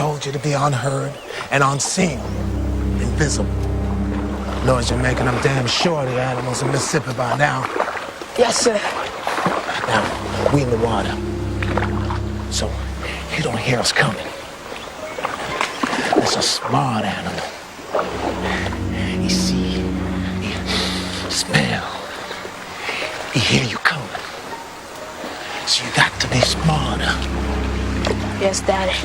told you to be unheard and unseen, invisible. Lord, you're making them damn sure the animals in Mississippi by now. Yes, sir. Now, we in the water, so you don't hear us coming. It's a smart animal. He see, he smell, he hear you coming. So you got to be smarter. Yes, Daddy.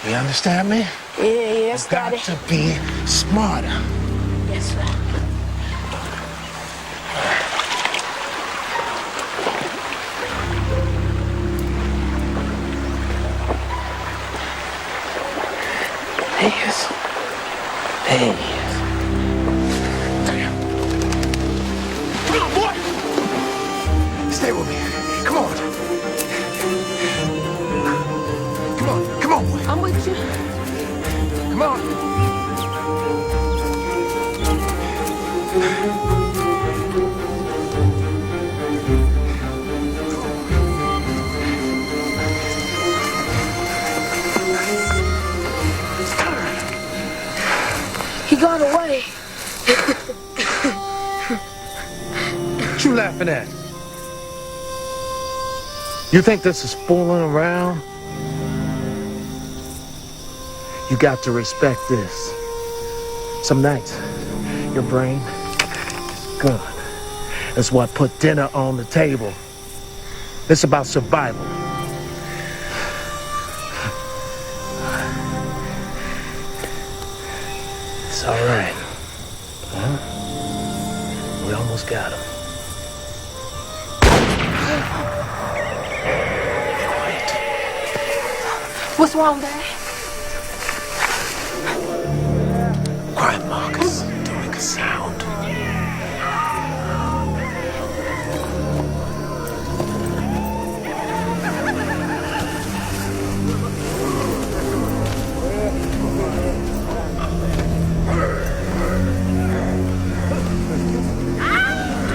You understand me? Yes, Daddy. You got to be smarter. Yes, sir. There he is. Damn. Come on, boy! Stay with me. Come on. Come on, boy. I'm with you. Come on. He got away. What you laughing at? You think this is fooling around? You got to respect this. Some nights, your brain is good. It's what put dinner on the table. It's about survival. It's all right. Huh? We almost got him. Quiet. What's wrong, Dad? Quiet, Marcus. Don't make a sound.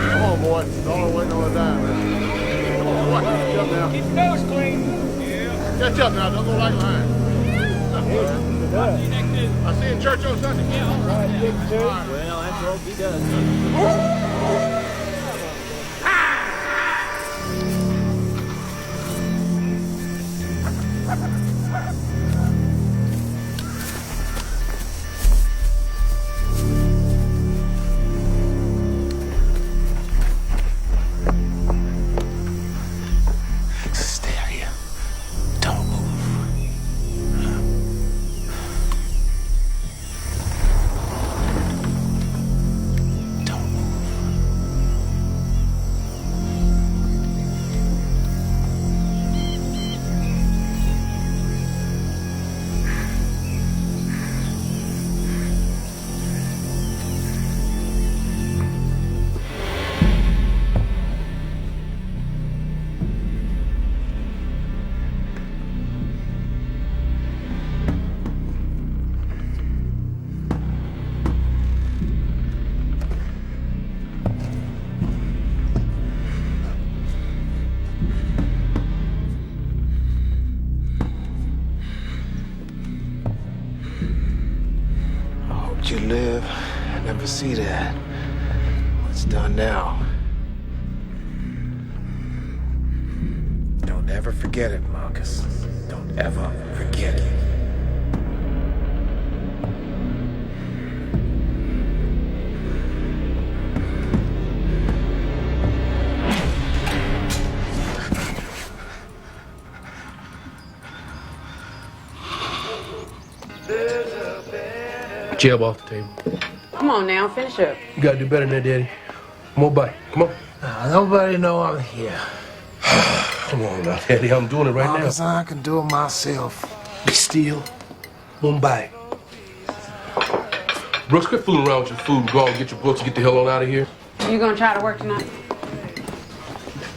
Come on, boy. Don't wait no time. Come on, boy. Catch up now. Keep your nose clean. Yeah. Catch up now. Don't go right behind. I see you in church on Sunday. Yeah. All right, Well, that's all he does. Stay here. Don't move. Don't move. I hoped you live and never see that. What's done now? Don't ever forget it, Marcus. Don't ever forget it. Jab off the table. Come on now, finish up. You gotta do better than that, Daddy. More bite. Come on. Nobody know I'm here. Come on now, Daddy. I'm doing it right Marcus, now. I can do it myself. Be still. Mumbai. Brooks, quit fooling around with your food. Go on, get your books, and get the hell on out of here. You gonna try to work tonight?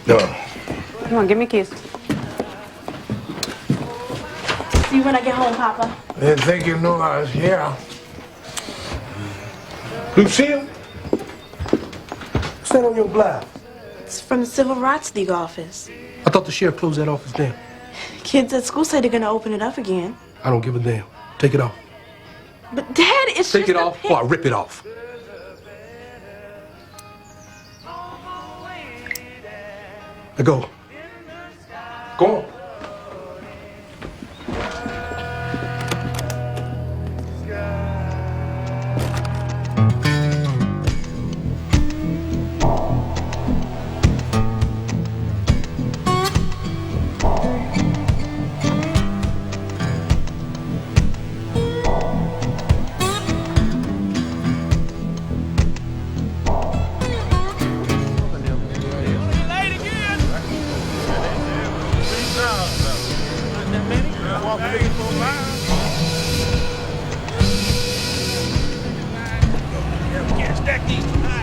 No. Come on, give me a kiss. See you when I get home, Papa. Didn't think you knew I was here. Lucille? What's that on your blouse? It's from the Civil Rights League office. I thought the sheriff closed that office down. Kids at school say they're gonna open it up again. I don't give a damn. Take it off. But Dad, it's Take just it off or I rip it off. Now go. Go on.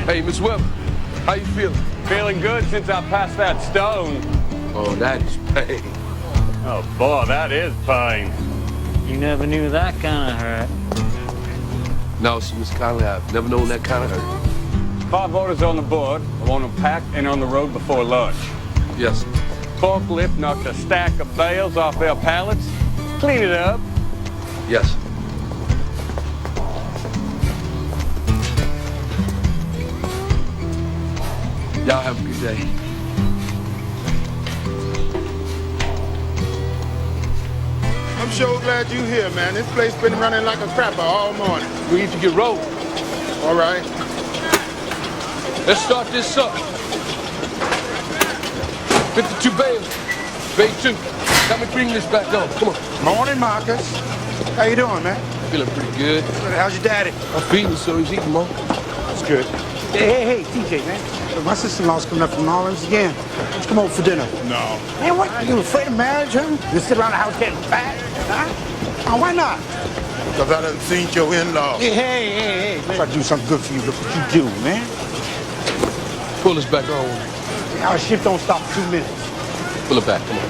Hey, Miss Webb, how you feeling? Feeling good since I passed that stone. Oh, that is pain. Oh, boy, that is pain. You never knew that kind of hurt. No, sir, Miss Conley, I've never known that kind of hurt. 5 orders on the board. I want them packed and on the road before lunch. Yes, sir. Forklift knocked a stack of bales off their pallets. Clean it up. Yes, sir. Y'all have a good day. I'm sure glad you're here, man. This place been running like a crapper all morning. We need to get rolling. All right. Let's start this up. 52 bales. Bay 2. Got me bringing this back on. Come on. Morning, Marcus. How you doing, man? Feeling pretty good. How's your daddy? I'm feeding so he's eating more. That's good. Hey, TJ, man. Look, my sister-in-law's coming up from New Orleans again. Let's come over for dinner. No. Man, what? Are you afraid of marriage, huh? You sit around the house getting fat? Huh? Oh, why not? Because I done seen your in-laws. Hey, man. Try to do something good for you. Look what you do, man. Pull this back on. Our shift don't stop for 2 minutes. Pull it back. Come on.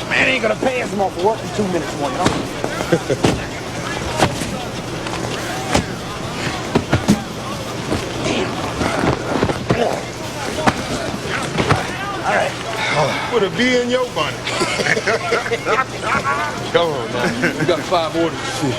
Man, they ain't gonna pay us more for working 2 minutes more, you know? Put a bee in your bunny. Come on now. We got 5 orders to see.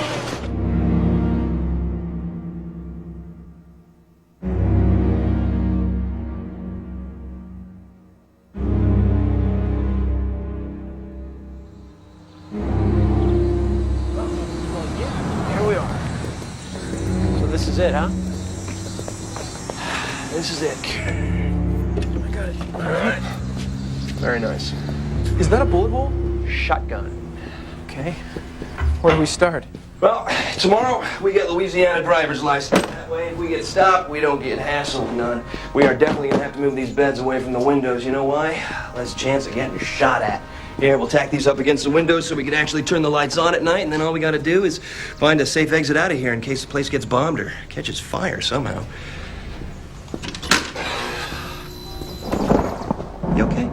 Here we are. So this is it, huh? This is it. I got it. All right. Very nice. Is that a bullet hole? Shotgun. Okay. Where do we start? Well, tomorrow we get Louisiana driver's license. That way, if we get stopped, we don't get hassled none. We are definitely gonna have to move these beds away from the windows. You know why? Less chance of getting shot at. Here, we'll tack these up against the windows so we can actually turn the lights on at night, and then all we gotta do is find a safe exit out of here in case the place gets bombed or catches fire somehow. You okay?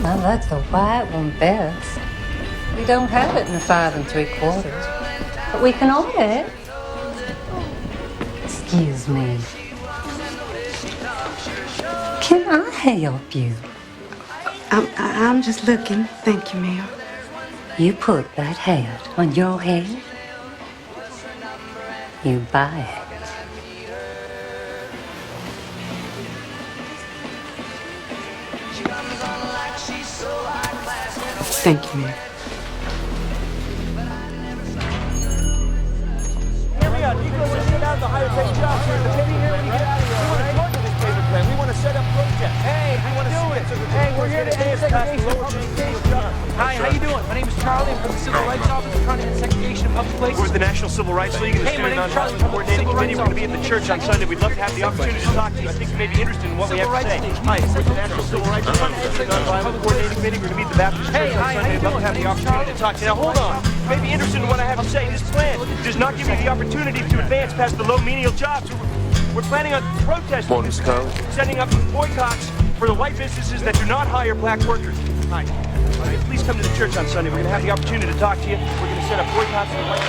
I like the white one best. We don't have it in the 5 3/4, but we can order it. Excuse me. Can I help you? I'm just looking. Thank you, ma'am. You put that hat on your head, you buy it. Thank you, ma'am. Here we are. Negroes are sent out to higher paid jobs here. The pay here when we get out of here. We want to join this payment plan. We want to set up protests. Hey, how you doing? Hey, we're here to end segregation of public places. Hi, how you doing? My name is Charlie. I'm from the Civil Rights Office. We're trying to end segregation of public places. We're the National Civil Rights League and the Student Nonviolent Coordinating Committee. We're going to be at the church on Sunday. We'd love to have the opportunity to talk to you. I think you may be interested in what we have to say. Hi, we're the National Civil Rights League and the Student Nonviolent Coordinating Committee. We're going to be at the Baptist Church on Sunday. We'd love to have the opportunity to talk to you. Now, hold on. You may be interested in what I have to say. This plan does not give you the opportunity to advance past the low menial jobs. We're planning on protesting, Morning, Scarlett. setting up boycotts for the white businesses that do not hire black workers. Hi. Please come to the church on Sunday. We're going to have the opportunity to talk to you. We're going to set up boycotts and white.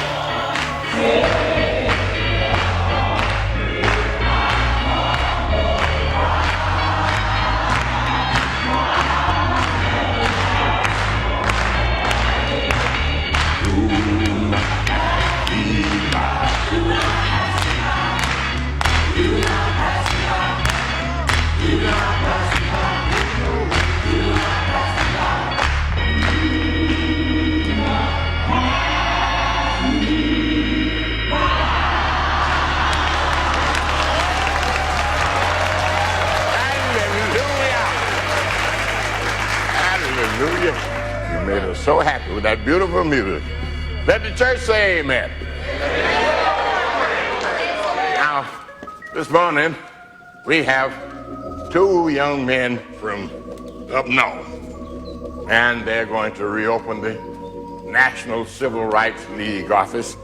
Hallelujah. You made us so happy with that beautiful music. Let the church say amen. Now, this morning, we have two young men from up north, and they're going to reopen the National Civil Rights League office,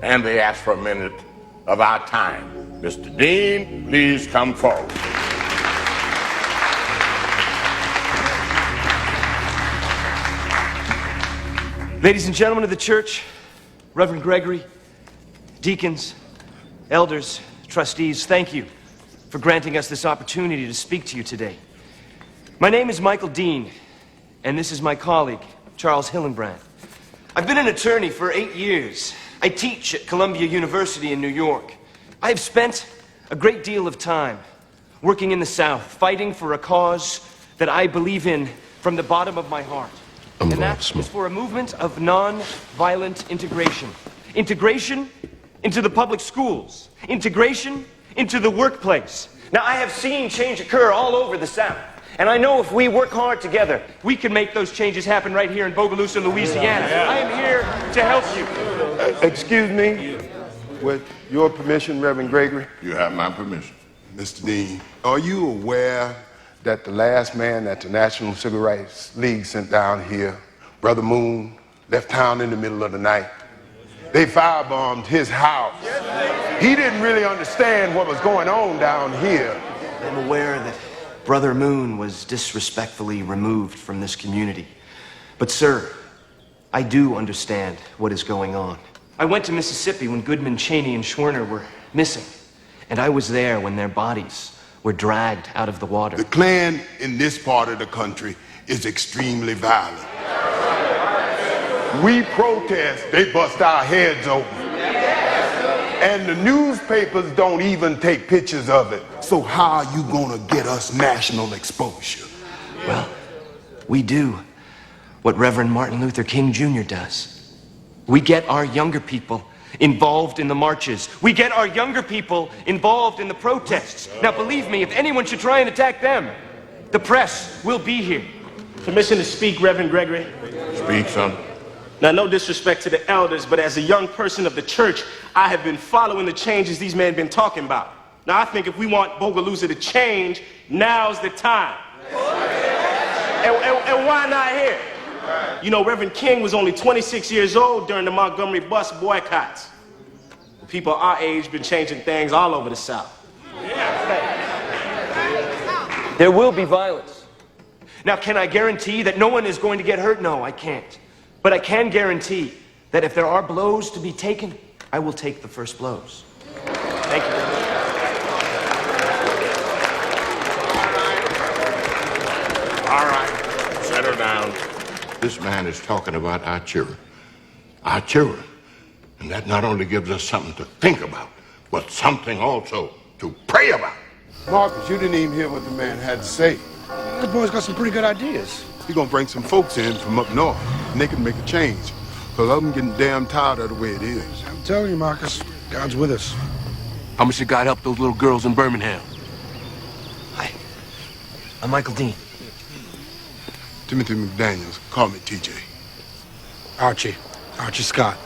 and they ask for a minute of our time. Mr. Dean, please come forward. Ladies and gentlemen of the church, Reverend Gregory, deacons, elders, trustees, thank you for granting us this opportunity to speak to you today. My name is Michael Dean, and this is my colleague, Charles Hillenbrand. I've been an attorney for 8 years. I teach at Columbia University in New York. I've spent a great deal of time working in the South, fighting for a cause that I believe in from the bottom of my heart. And that is for a movement of non-violent integration. Integration into the public schools. Integration into the workplace. Now, I have seen change occur all over the South. And I know if we work hard together, we can make those changes happen right here in Bogalusa, Louisiana. I am here to help you. Excuse me, with your permission, Reverend Gregory? You have my permission. Mr. Dean, are you aware that the last man that the National Civil Rights League sent down here, Brother Moon, left town in the middle of the night? They firebombed his house. He didn't really understand what was going on down here. I'm aware that Brother Moon was disrespectfully removed from this community. But sir, I do understand what is going on. I went to Mississippi when Goodman, Cheney, and Schwerner were missing. And I was there when their bodies were dragged out of the water. The Klan in this part of the country is extremely violent. We protest, they bust our heads open. And the newspapers don't even take pictures of it. So how are you gonna get us national exposure? Well, we do what Reverend Martin Luther King Jr. does. We get our younger people involved in the marches. We get our younger people involved in the protests. Now, believe me, if anyone should try and attack them, the press will be here. Permission to speak, Reverend Gregory. Speak, son. Now, no disrespect to the elders, but as a young person of the church, I have been following the changes these men have been talking about. Now, I think if we want Bogalusa to change, now's the time. And why not here? You know, Reverend King was only 26 years old during the Montgomery bus boycotts. People our age been changing things all over the South. There will be violence. Now, can I guarantee that no one is going to get hurt? No, I can't. But I can guarantee that if there are blows to be taken, I will take the first blows. Thank you. All right, settle down. This man is talking about our children. Our children. And that not only gives us something to think about, but something also to pray about. Marcus, you didn't even hear what the man had to say. The boy's got some pretty good ideas. He's gonna bring some folks in from up north, and they can make a change. Because I'm getting damn tired of the way it is. I'm telling you, Marcus, God's with us. How much did God help those little girls in Birmingham? Hi, I'm Michael Dean. Timothy McDaniels, call me TJ. Archie Scott.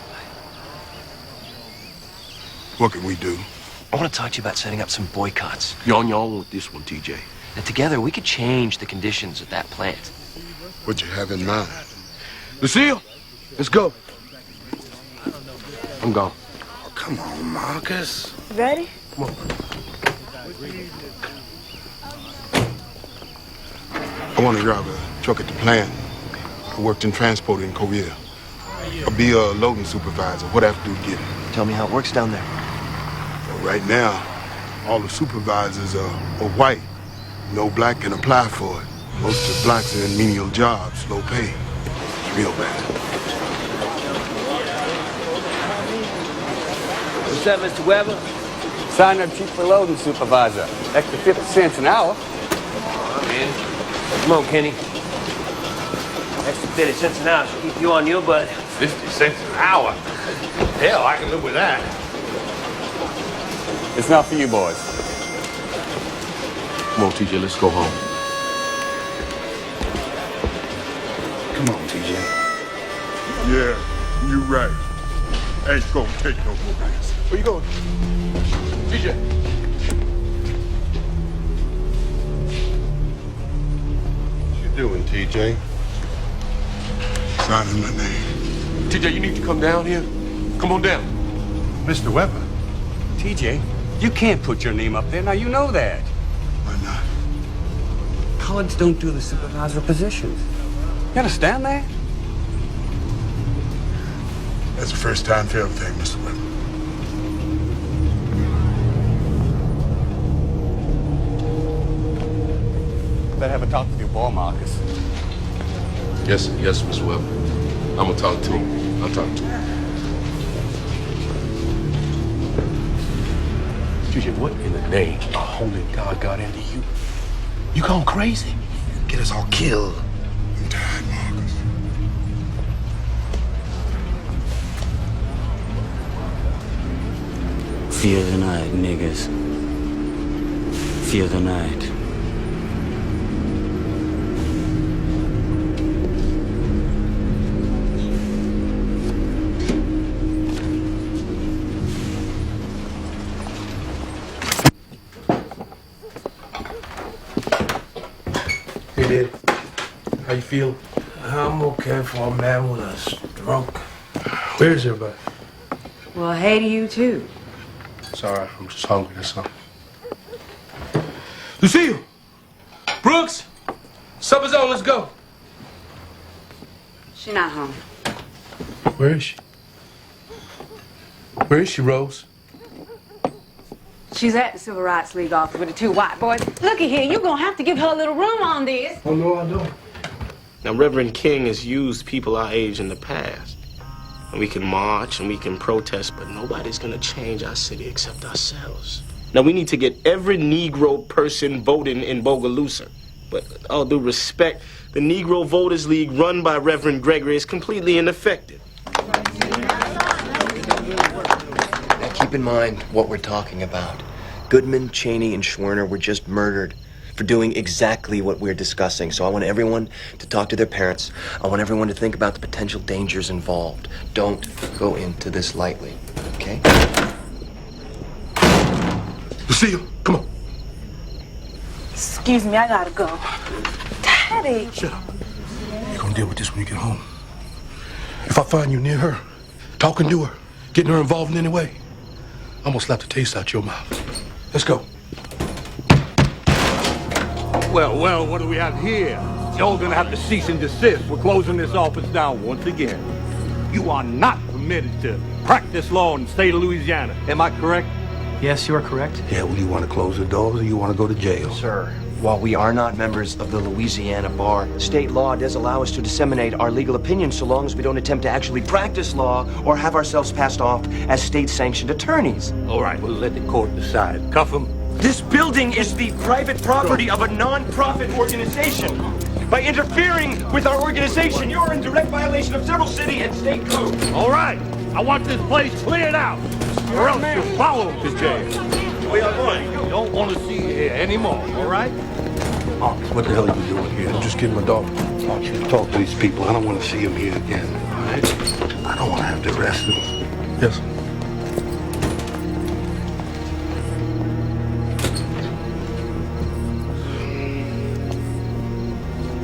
What can we do? I want to talk to you about setting up some boycotts. You're on your own with this one, TJ. And together we could change the conditions at that plant. What you have in mind? Lucille, let's go. I'm gone. Oh, come on, Marcus. Ready? Come on. I want to drive a truck at the plant. I worked in transport in Korea. I'll be a loading supervisor. What I have to do to get it? Tell me how it works down there. Well, right now, all the supervisors are white. No black can apply for it. Most of the blacks are in menial jobs, low pay. It's real bad. What's up, Mr. Weber? Sign up cheap for loading supervisor. Extra 50 cents an hour. I'm in. Come on, Kenny. Extra 50 cents an hour should keep you on your butt. 50 cents an hour? Hell, I can live with that. It's not for you boys. Come on, TJ, let's go home. Come on, TJ. Yeah, you're right. Ain't gonna take no more risk. Where you going? TJ. What you doing, TJ? Signing my name. TJ, you need to come down here. Come on down. Mr. Weber. TJ, you can't put your name up there. Now, you know that. Why not? Collards don't do the supervisor positions. You understand that? That's the first time for everything, Mr. Weber. Better have a talk with your boy, Marcus. Yes, Mr. Weber. I'm gonna talk to him. I'll talk to him. TJ, what in the name of holy God got into you? You gone crazy? Get us all killed. I'm tired, Marcus. Fear the night, niggas. Fear the night. Hey, Dad. How you feel? I'm okay for a man with a stroke. Where's everybody? Well, hey to you, too. Sorry, I'm just hungry, that's all. Lucille! Brooks! Supper's on, let's go. She's not home. Where is she? Where is she, Rose? She's at the Civil Rights League office with the two white boys. Looky here, you're gonna have to give her a little room on this. Oh, no, I don't. Now, Reverend King has used people our age in the past. And we can march and we can protest, but nobody's gonna change our city except ourselves. Now, we need to get every Negro person voting in Bogalusa. But all due respect, the Negro Voters League run by Reverend Gregory is completely ineffective. Now keep in mind what we're talking about. Goodman, Cheney, and Schwerner were just murdered for doing exactly what we're discussing. So I want everyone to talk to their parents. I want everyone to think about the potential dangers involved. Don't go into this lightly, okay? Lucille, come on. Excuse me, I gotta go. Daddy. Shut up. You're gonna deal with this when you get home. If I find you near her, talking to her, getting her involved in any way, I'm gonna slap the taste out your mouth. Let's go. Well, what do we have here? Y'all gonna have to cease and desist. We're closing this office down once again. You are not permitted to practice law in the state of Louisiana. Am I correct? Yes, you are correct. Yeah, well, you want to close the doors or you want to go to jail? Sir, while we are not members of the Louisiana Bar, state law does allow us to disseminate our legal opinions so long as we don't attempt to actually practice law or have ourselves passed off as state-sanctioned attorneys. All right, we'll let the court decide. Cuff him. This building is the private property of a non-profit organization. By interfering with our organization, you're in direct violation of several city and state codes. All right, I want this place cleared out, or else you'll follow him to jail. We are going. Don't want to see you here anymore, all right? Marcus, what the hell are you doing here? I'm just getting my daughter. I want you to talk to these people. I don't want to see them here again, all right? I don't want to have to arrest them. Yes.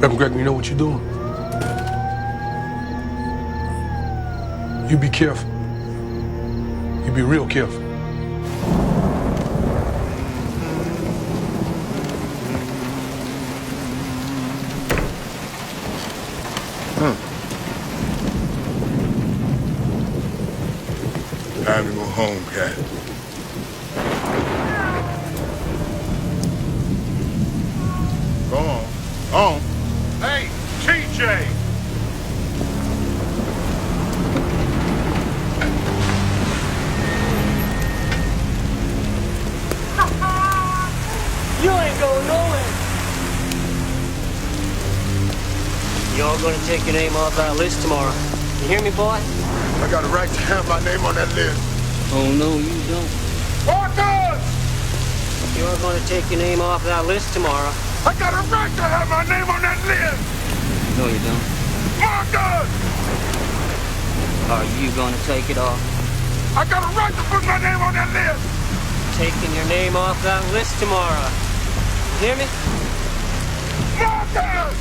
Reverend Gregory, you know what you're doing? You be careful. You be real careful. Time to go home, cat. Go on. Go on. Hey, TJ! You ain't going nowhere. Y'all gonna take your name off our list tomorrow. You hear me, boy? I got a right to have my name on that list. Oh, no, you don't. Marcus! You're gonna take your name off our list tomorrow. I got a right to have my name on that list! No, you don't. Marcus! Are you gonna take it off? I got a right to put my name on that list! Taking your name off that list tomorrow. You hear me? Marcus!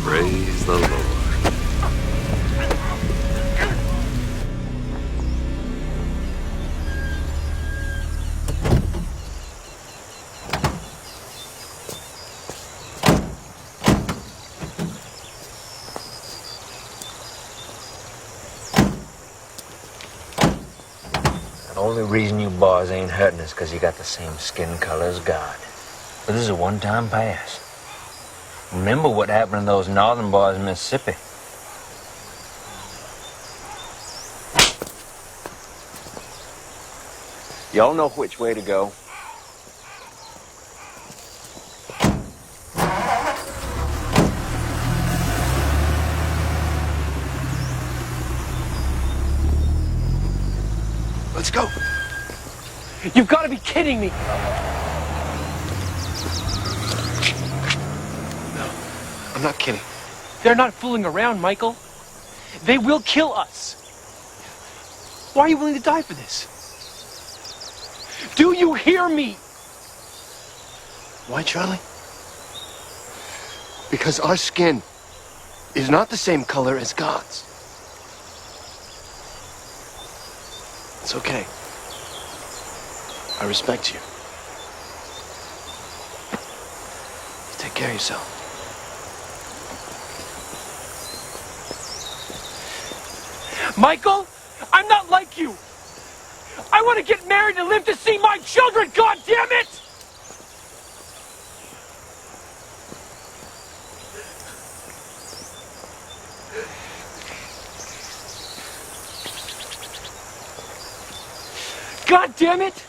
Praise the Lord. The only reason you boys ain't hurting is because you got the same skin color as God. But this is a one-time pass. Remember what happened to those northern boys in Mississippi. Y'all know which way to go. Let's go. You've got to be kidding me. No, I'm not kidding. They're not fooling around, Michael. They will kill us. Why are you willing to die for this? Do you hear me? Why, Charlie? Because our skin is not the same color as God's. It's okay. I respect you. You take care of yourself. Michael, I'm not like you. I want to get married and live to see my children, God damn it! God damn it!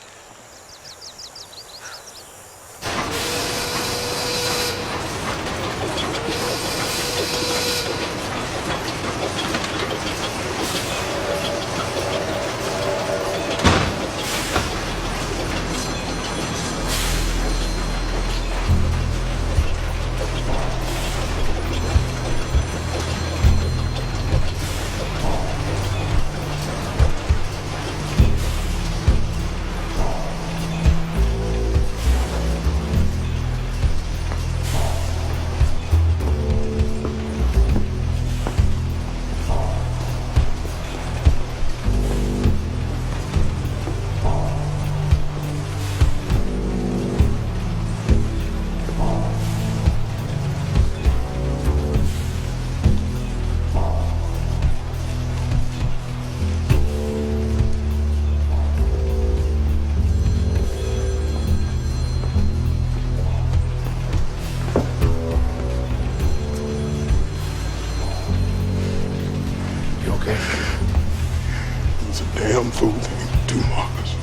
It was a damn fool thing to do, Marcus.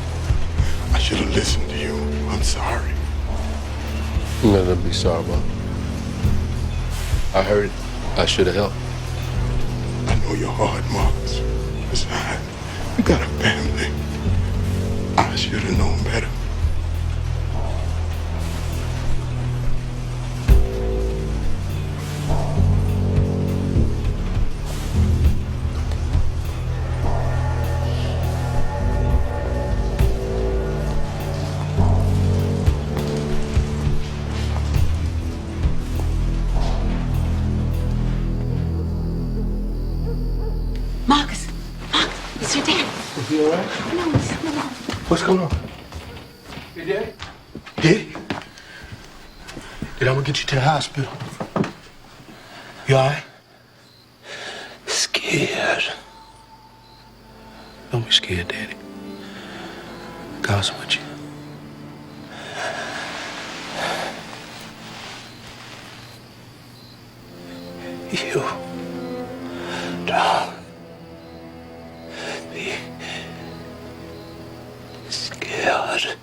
I should have listened to you. I'm sorry. Nothing to be sorry about. I heard it. I should have helped. I know your heart, Marcus. Besides, you got a family. I should have known better. Marcus, it's your dad. Is he all right? No. What's going on? Your daddy? Daddy? Then I'm gonna get you to the hospital. You all right? Scared. Don't be scared, Daddy. God's with you. You don't be scared.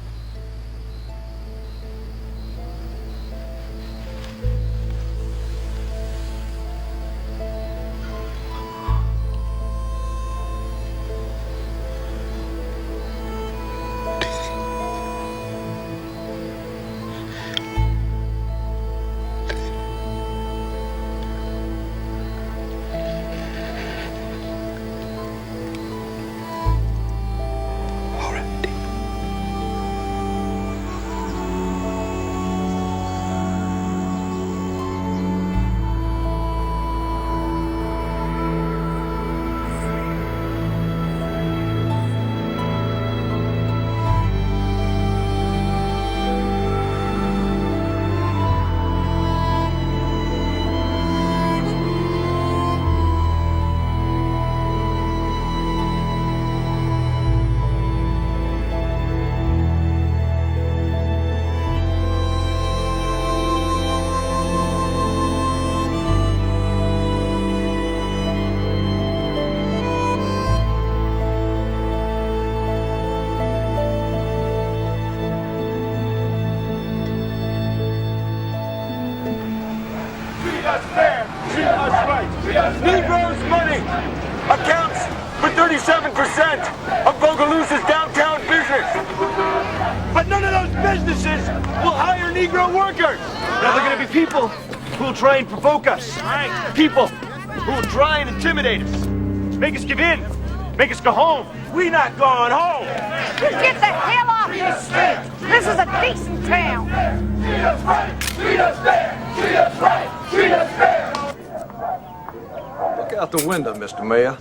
Negroes' money accounts for 37% of Bogalusa's downtown business. But none of those businesses will hire Negro workers. Now they're going to be people who will try and provoke us. People who will try and intimidate us. Make us give in. Make us go home. We not going home. Get the hell off this street. This is a decent town. Treat us right. Treat us fair. Treat us right. Treat us fair. Look out the window, Mr. Mayor.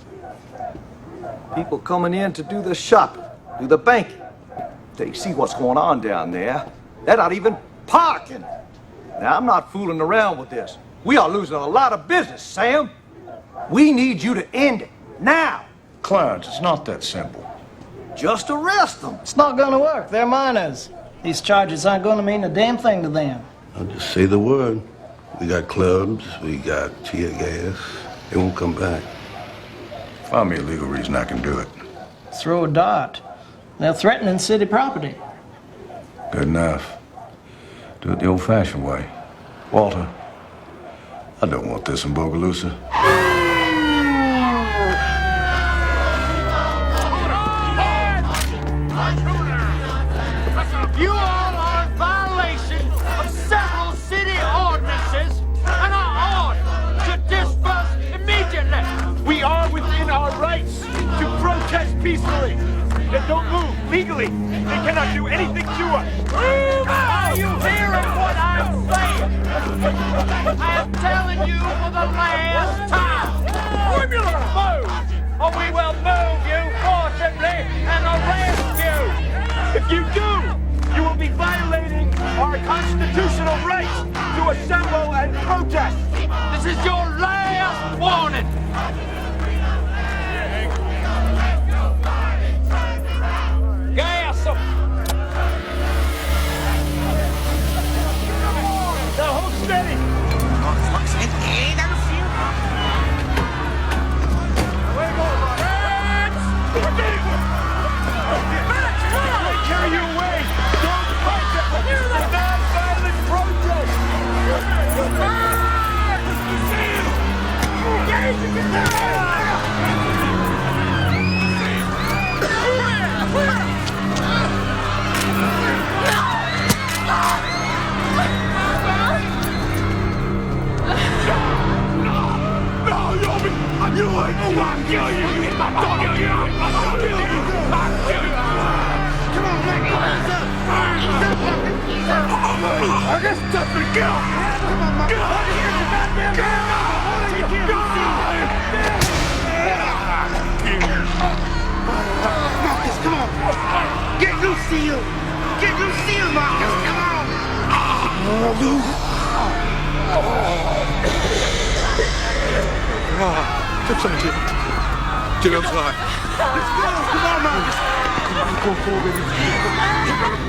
People coming in to do the shopping, do the banking. They see what's going on down there. They're not even parking. Now, I'm not fooling around with this. We are losing a lot of business, Sam. We need you to end it now. Clarence, it's not that simple. Just arrest them. It's not gonna work. They're minors. These charges aren't gonna mean a damn thing to them. I'll just say the word. We got clubs, we got tear gas. They won't come back. Find me a legal reason I can do it. Throw a dart. They're threatening city property. Good enough. Do it the old-fashioned way. Walter, I don't want this in Bogalusa. You all are in violation of several city ordinances and are ordered to disperse immediately. We are within our rights to protest peacefully. And don't move legally. They cannot do anything to us. Are you hearing what I'm saying? I am telling you for the last time. Move, or we will move you forcibly and arrest you. If you do, you will be violating our constitutional rights to assemble and protest. This is your last warning. Gas them. Now hold steady. Carry you away. Don't fight them. Non-violent protest. You ain't gonna kill you. I'm gonna kill you. I'm gonna kill you. I'll kill you. Come on, man. I got stuff to kill. Come on, man. Marcus, come on. Get Lucille. Get Lucille, Marcus. Come on. I'm sorry, Jimmy. Jimmy, I'm sorry. Come on, Marcus. Go forward, baby.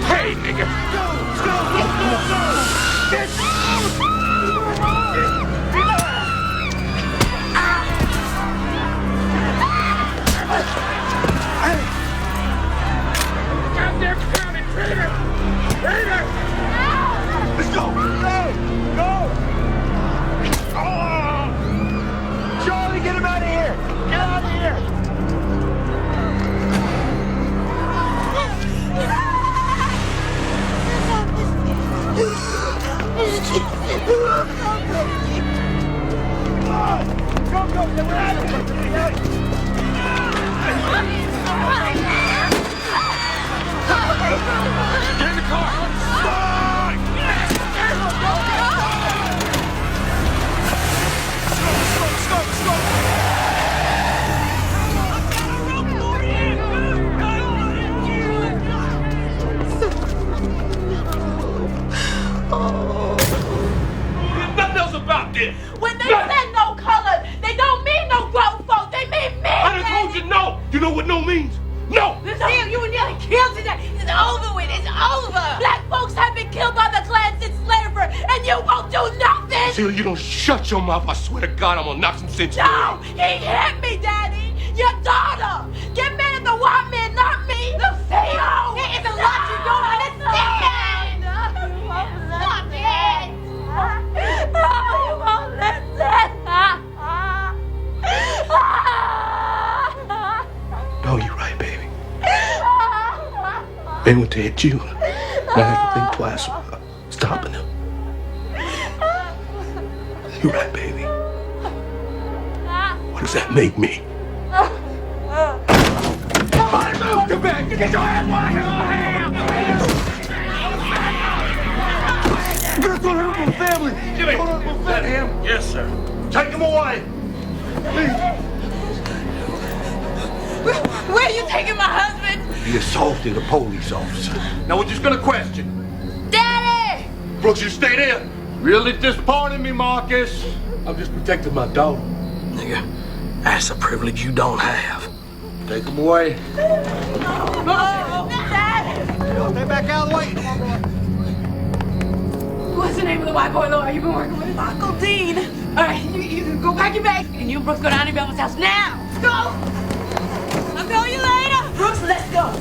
Hey, nigga. Goddamn county traitor! Traitor! Let's go! Go! Oh! Charlie, get him out of here! Get out of here! Go, go, get out of here! Get in the car! There's nothing else about this. When they say no color, they don't mean no grown folk. They mean me. I done told you no. You know what no means? No. Damn, you were nearly killed today. It's over with. It's over. Black folks have been killed by the Klan since slavery, and you won't do nothing. Celia, you don't shut your mouth. I swear to God, I'm gonna knock some sense into No, he hit me, Daddy. Your daughter. Get mad at the white man, not me. The Theo. It is a lot you don't understand. Stop it. Oh, you won't listen. No, you're right, baby. They went to hit you. I had to think twice about stopping him. You're right, baby. What does that make me? Get back! Get your ass back! You gotta throw him from the family. Jimmy, is that him? Yes, sir. Take him away. Where are you taking my husband? He assaulted a police officer. Now we're just gonna question. Daddy! Brooks, you stay there. Really disappointed me, Marcus. I'm just protecting my daughter. Nigga, that's a privilege you don't have. Take him away. Oh, Daddy! Stay back out of the way. What's the name of the white boy lawyer you've been working with? Uncle Dean. All right, you go pack your bag, and you and Brooks go down to Belva's house now. Go! I'll call you later. Brooks, let's go.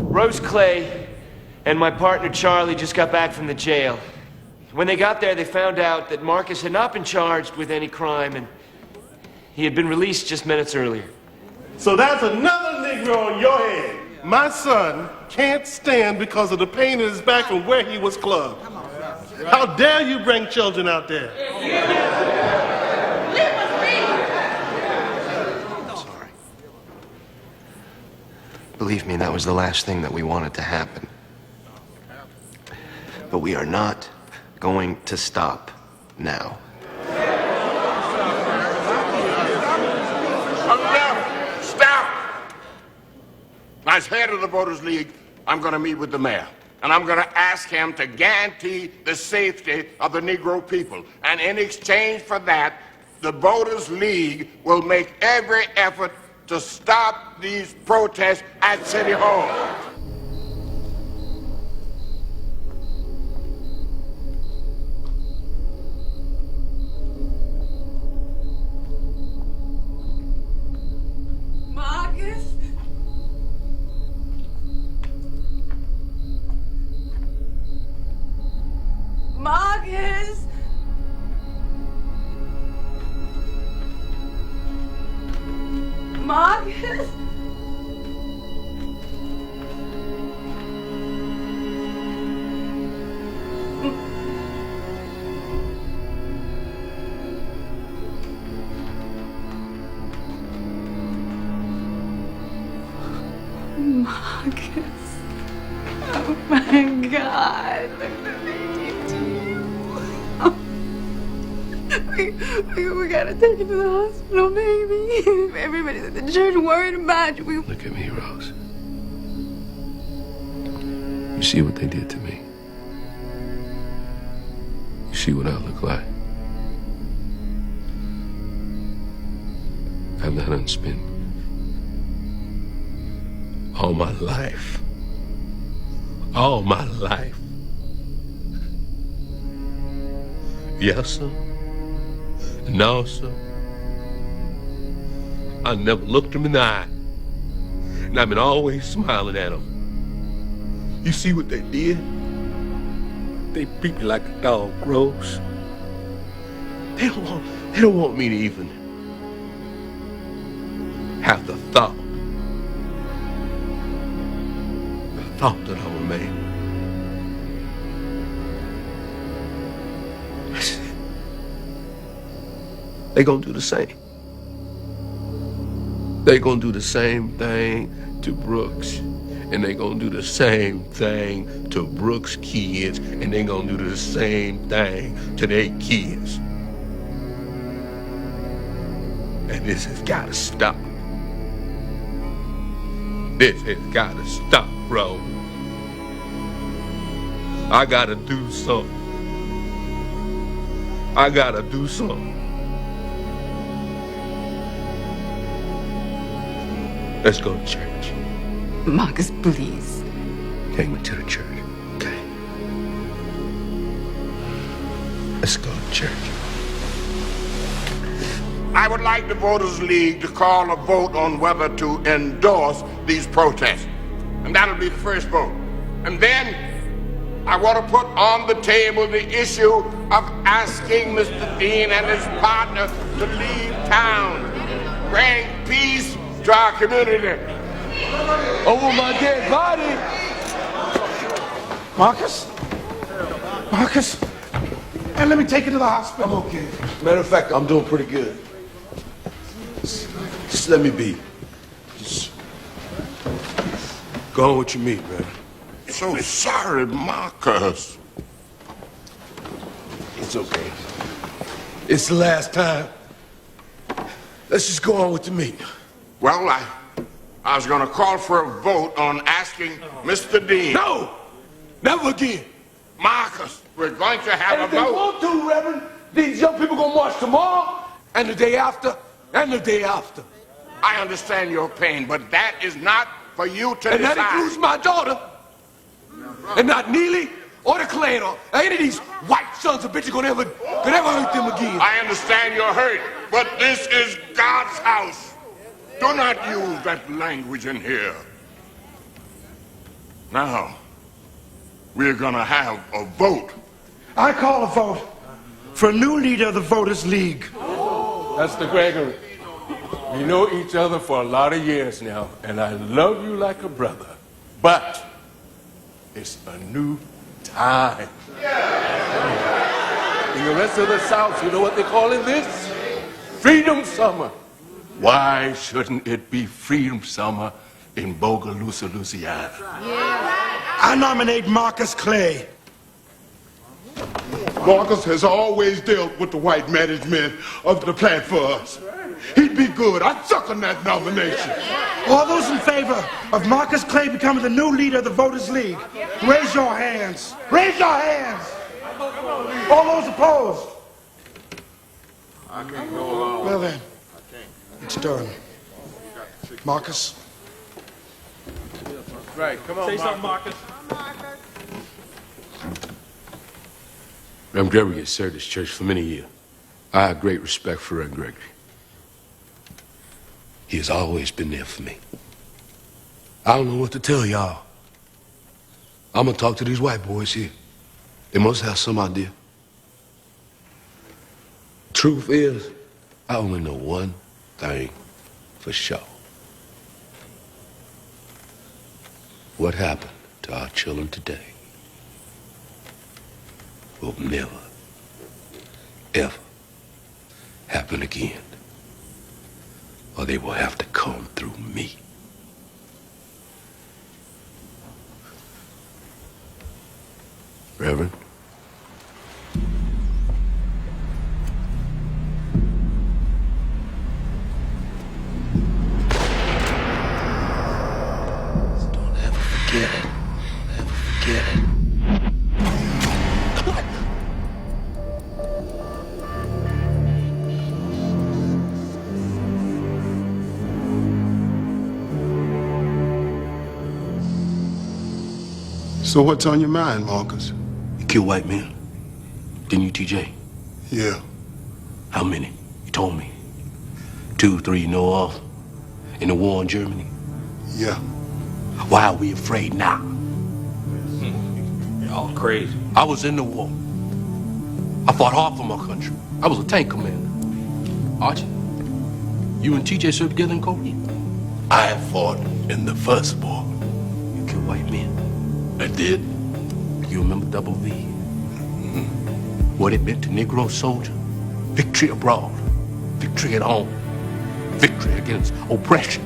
Rose Clay and my partner Charlie just got back from the jail. When they got there, they found out that Marcus had not been charged with any crime and he had been released just minutes earlier. So that's another Negro on your head. My son can't stand because of the pain in his back from where he was clubbed. How dare you bring children out there? Sorry. Believe me, that was the last thing that we wanted to happen. But we are not going to stop now. Stop! As head of the Voters League, I'm going to meet with the mayor. And I'm going to ask him to guarantee the safety of the Negro people. And in exchange for that, the Voters League will make every effort to stop these protests at City Hall. Marcus? Marcus? Marcus? Marcus. Oh my God. We gotta take you to the hospital, baby. Everybody's at the church worried about you. Look at me, Rose. You see what they did to me? You see what I look like? After I done spent all my life. Yes, sir. No, sir. I never looked him in the eye. And I've been always smiling at him. You see what they did? They treat me like a dog, Rose. They don't want me to even have the thought that I'm a man. They gonna do the same. They gonna do the same thing to Brooks. And they gonna do the same thing to Brooks' kids. And they gonna do the same thing to their kids. And this has gotta stop. This has gotta stop, bro. I gotta do something. I gotta do something. Let's go to church. Marcus, please. Take me to the church, okay? Let's go to church. I would like the Voters League to call a vote on whether to endorse these protests. And that'll be the first vote. And then I want to put on the table the issue of asking Mr. Dean and his partner to leave town. Bring peace to our community. Over my dead body. Marcus? Marcus? And let me take you to the hospital. I'm okay. Matter of fact, I'm doing pretty good. Just let me be. Just go on with your meat, man. So sorry, Marcus. It's okay. It's the last time. Let's just go on with the meat. Well, I was going to call for a vote on asking Mr. Dean. No! Never again. Marcus, we're going to have And a if they vote. want to, Reverend, these young people gonna march tomorrow, and the day after, and the day after. I understand your pain, but that is not for you to And decide. that includes my daughter. And not Neely or the Clan or any of these white sons of bitches could ever hurt them again. I understand your hurt, but this is God's house. Do not use that language in here. Now, we're gonna have a vote. I call a vote for a new leader of the Voters League. Mr. Gregory, we know each other for a lot of years now, and I love you like a brother. But it's a new time. In the rest of the South, you know what they're calling this? Freedom Summer. Why shouldn't it be Freedom Summer in Bogalusa, Louisiana? I nominate Marcus Clay. Marcus has always dealt with the white management of the plant for us. He'd be good. I'd suck on that nomination. All those in favor of Marcus Clay becoming the new leader of the Voters League, raise your hands. Raise your hands. All those opposed? I can't go along. Well then, it's done. Marcus? Right, come on, Say something, Marcus. Reverend Gregory has served this church for many years. I have great respect for Reverend Gregory. He has always been there for me. I don't know what to tell y'all. I'm gonna talk to these white boys here. They must have some idea. Truth is, I only know one thing for sure. What happened to our children today will never, ever happen again. Or they will have to come through me. Reverend? Don't ever forget it. Don't ever forget So what's on your mind, Marcus? You kill white men. Didn't you, TJ? Yeah. How many? You told me. 2, 3 you know of? In the war in Germany? Yeah. Why are we afraid now? Y'all crazy. I was in the war. I fought hard for my country. I was a tank commander. Archie, you and TJ served together in Korea? I fought in the first war. You killed white men. I did. You remember Double V? What it meant to Negro soldier? Victory abroad. Victory at home. Victory against oppression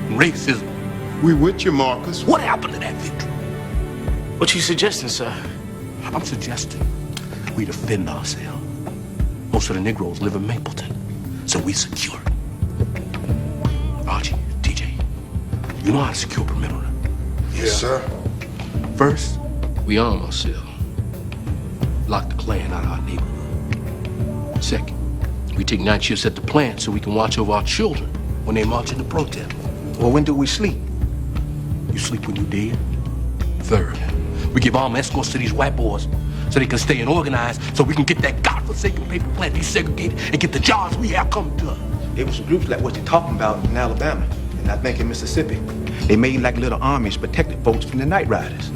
and racism. We with you, Marcus. What happened to that victory? What you suggesting, sir? I'm suggesting we defend ourselves. Most of the Negroes live in Mapleton, so we secure it. Archie, TJ, you know how to secure perimeter? Yes, sir. First, we arm ourselves. Lock the Klan out of our neighborhood. Second, we take night shifts at the plant so we can watch over our children when they march into protest. Well, when do we sleep? You sleep when you're dead. Third, we give armed escorts to these white boys so they can stay and organize so we can get that godforsaken paper plant desegregated and get the jobs we have coming to us. There was some groups like what you're talking about in Alabama, and I think in Mississippi. They made like little armies protected folks from the night riders.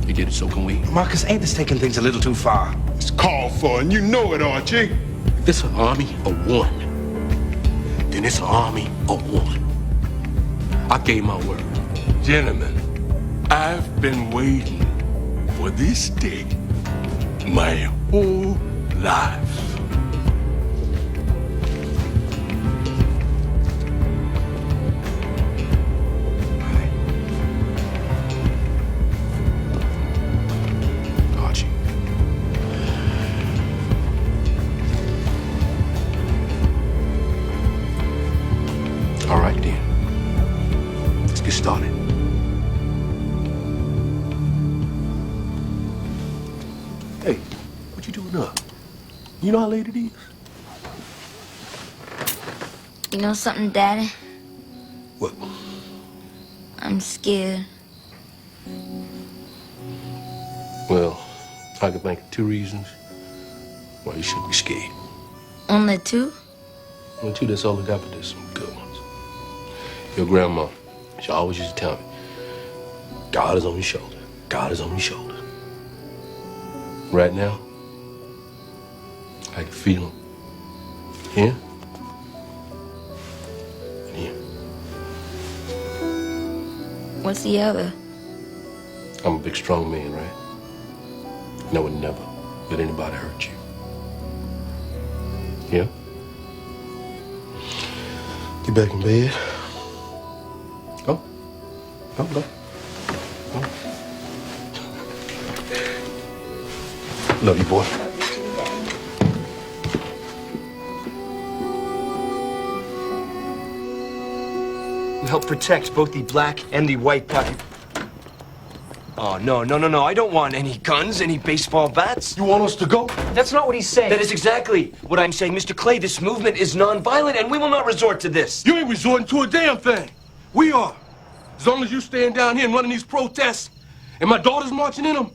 They did it, so can we. Marcus, ain't this taking things a little too far? It's called for, and you know it, Archie. If it's an army of one, then it's an army of one. I gave my word. Gentlemen, I've been waiting for this day my whole life. Archie. All right, then. Let's get started. Hey, what you doing up? You know how late it is? You know something, Daddy? What? I'm scared. Well, I can think of 2 reasons why you shouldn't be scared. Only 2? Only 2, that's all I got, but there's some good ones. Your grandma, she always used to tell me, God is on your shoulder. God is on your shoulder. Right now, I can feel him. Here. And here. What's the other? I'm a big, strong man, right? And I would never let anybody hurt you. Yeah? Get back in bed. Go. Go. Go. Love you, boy. Help protect both the black and the white pocket. Oh, no. I don't want any guns, any baseball bats. You want us to go? That's not what he's saying. That is exactly what I'm saying. Mr. Clay, this movement is nonviolent, and we will not resort to this. You ain't resorting to a damn thing. We are. As long as you staying down here and running these protests, and my daughter's marching in them,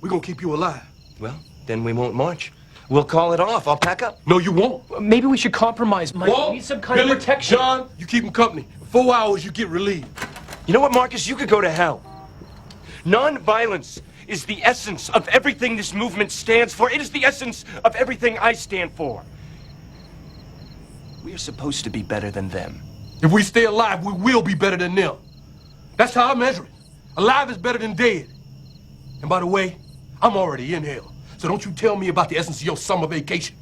we're gonna keep you alive. Well, then we won't march. We'll call it off. I'll pack up. No, you won't. Maybe we should compromise, Mike. Walt, We need some kind Billy, of protection. John, you keep him company. 4 hours, you get relieved. You know what, Marcus? You could go to hell. Non-violence is the essence of everything this movement stands for. It is the essence of everything I stand for. We are supposed to be better than them. If we stay alive, we will be better than them. That's how I measure it. Alive is better than dead. And by the way, I'm already in hell. So don't you tell me about the essence of your summer vacation.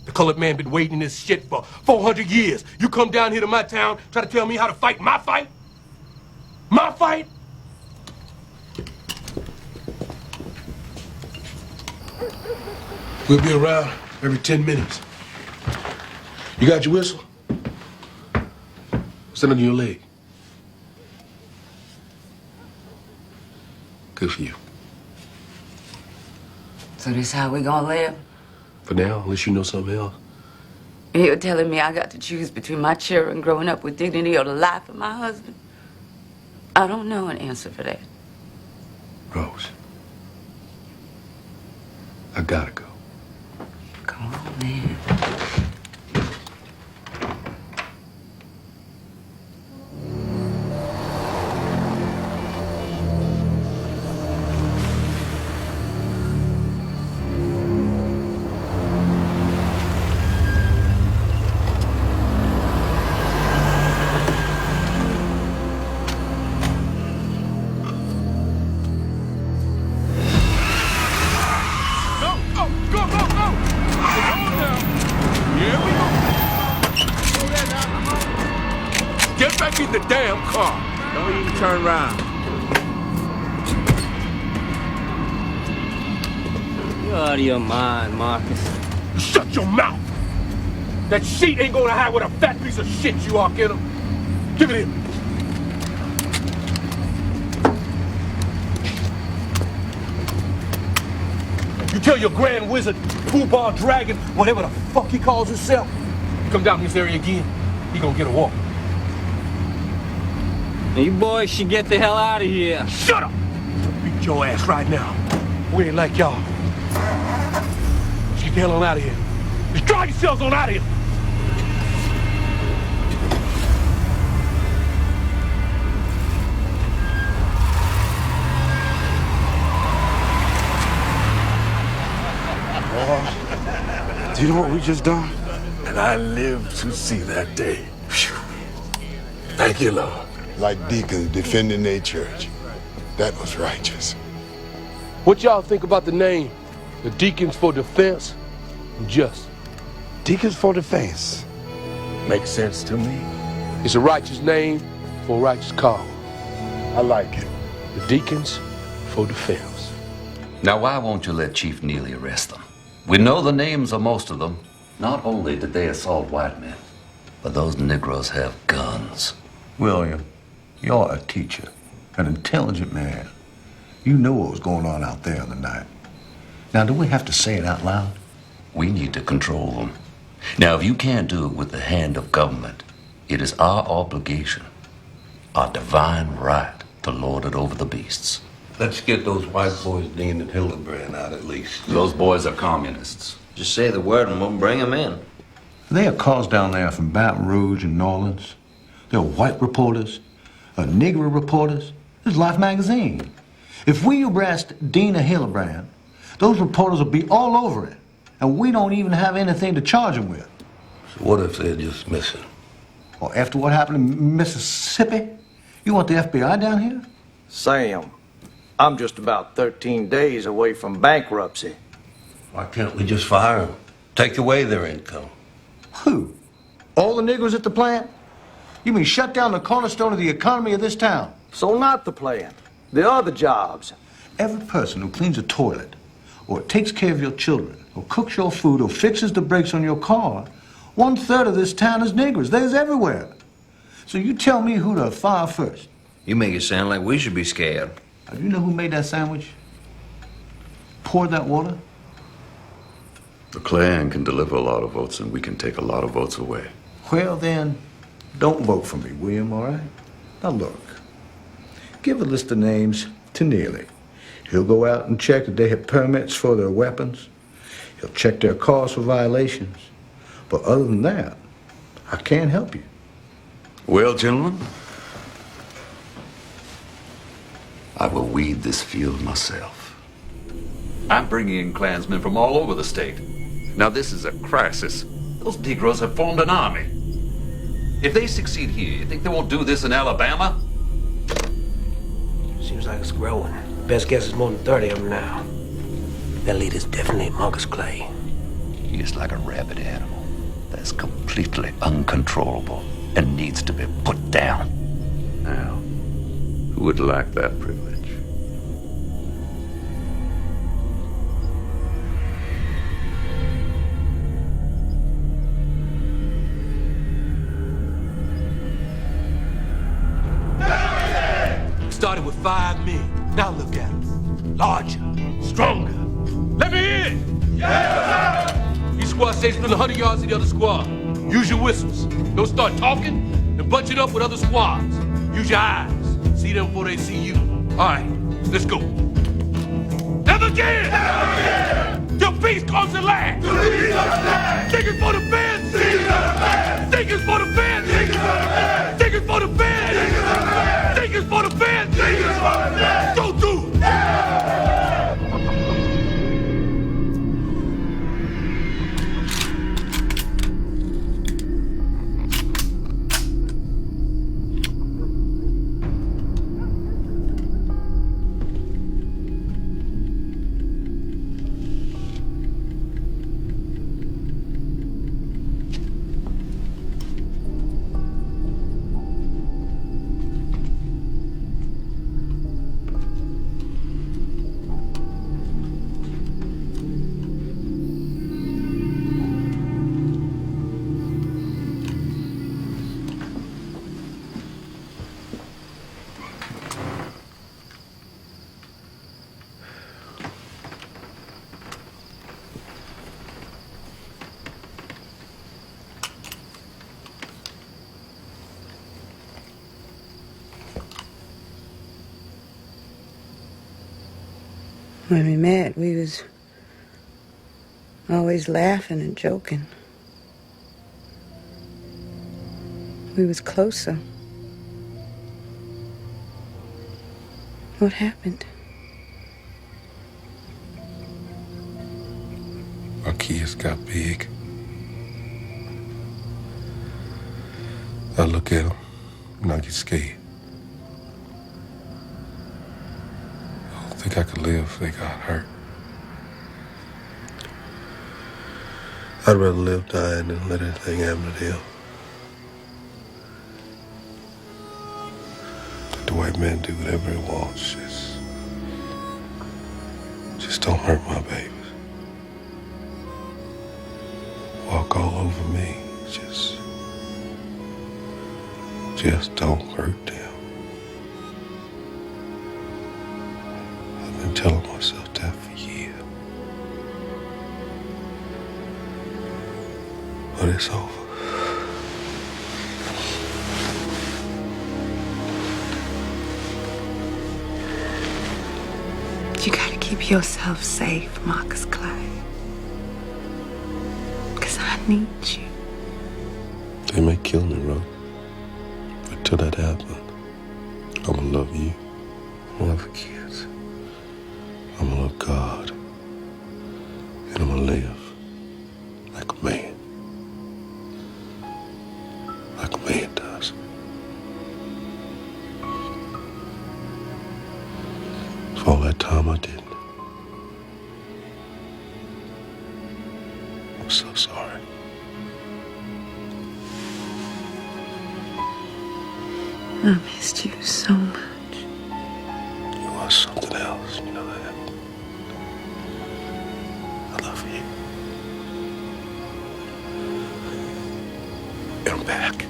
The colored man been waiting this shit for 400 years. You come down here to my town, try to tell me how to fight my fight? My fight? We'll be around every 10 minutes. You got your whistle? What's under your leg? Good for you. So this how we gonna live? For now, unless you know something else. You're telling me I got to choose between my children growing up with dignity or the life of my husband? I don't know an answer for that. Rose, I gotta go. Come on, man. Get back in the damn car. Don't even turn around. You're out of your mind, Marcus. Shut your mouth! That sheet ain't gonna hide what a fat piece of shit you are, kiddo. Give it here. You tell your grand wizard, Pooh-Bah Dragon, whatever the fuck he calls himself, come down this area again, he gonna get a walk. You boys should get the hell out of here. Shut up! I'll beat your ass right now. We ain't like y'all. Get the hell on out of here. Just drive yourselves on out of here. Do you know what we just done? And I live to see that day. Whew. Thank you, Lord. Like deacons defending their church. That was righteous. What y'all think about the name? The Deacons for Defense and Justice. Deacons for Defense. Makes sense to me. It's a righteous name for a righteous cause. I like it. The Deacons for Defense. Now, why won't you let Chief Neely arrest them? We know the names of most of them. Not only did they assault white men, but those Negroes have guns. William, you're a teacher, an intelligent man. You know what was going on out there in the night. Now, do we have to say it out loud? We need to control them. Now, if you can't do it with the hand of government, it is our obligation, our divine right, to lord it over the beasts. Let's get those white boys, Dean and Hildebrand, out at least. Those boys are communists. Just say the word and we'll bring them in. There are calls down there from Baton Rouge and New Orleans. There are white reporters, Negro reporters. There's Life magazine. If we arrest Dean or Hildebrand, those reporters will be all over it. And we don't even have anything to charge them with. So what if they're just missing? Well, after what happened in Mississippi, you want the FBI down here? Sam, I'm just about 13 days away from bankruptcy. Why can't we just fire them? Take away their income. Who? All the Negroes at the plant? You mean shut down the cornerstone of the economy of this town? So not the plant. The other jobs. Every person who cleans a toilet, or takes care of your children, or cooks your food, or fixes the brakes on your car, 1/3 of this town is Negroes. There's everywhere. So you tell me who to fire first. You make it sound like we should be scared. Now, do you know who made that sandwich? Poured that water? The Klan can deliver a lot of votes, and we can take a lot of votes away. Well, then, don't vote for me, William, all right? Now, look. Give a list of names to Neely. He'll go out and check that they have permits for their weapons. He'll check their cars for violations. But other than that, I can't help you. Well, gentlemen, I will weed this field myself. I'm bringing in Klansmen from all over the state. Now, this is a crisis. Those Negroes have formed an army. If they succeed here, you think they won't do this in Alabama? Seems like it's growing. Best guess is more than 30 of them now. That leader's definitely Marcus Clay. He is like a rabid animal that's completely uncontrollable and needs to be put down. Now, who would lack that privilege? Started with 5 men. Now look at them. Larger, stronger. Let me in! Yeah! Each squad stays within 100 yards of the other squad. Use your whistles. Don't start talking and bunch it up with other squads. Use your eyes. See them before they see you. All right, let's go. again! Till peace comes to land! Stickers for the feds! Stickers for the feds! Stickers for the feds! Stickers for the feds! Go do it! When we met, we was always laughing and joking. We was closer. What happened? Our kids got big. I look at them and I get scared. I don't think I could live if they got hurt. I'd rather live dying than let anything happen to them. Let the white man do whatever he wants. Just don't hurt my babies. Walk all over me. Just don't hurt them. I've been telling myself that for years. But it's over. You gotta keep yourself safe, Marcus Clay. 'Cause I need you. They may kill me, Ro. But till that happens, I'm gonna love you. I'm gonna love the kids. I'm gonna love God. And I'm gonna live like a man. Like a man does. For all that time I didn't. I'm so sorry. I missed you so much. You are something else, you know that. I love you. And I'm back.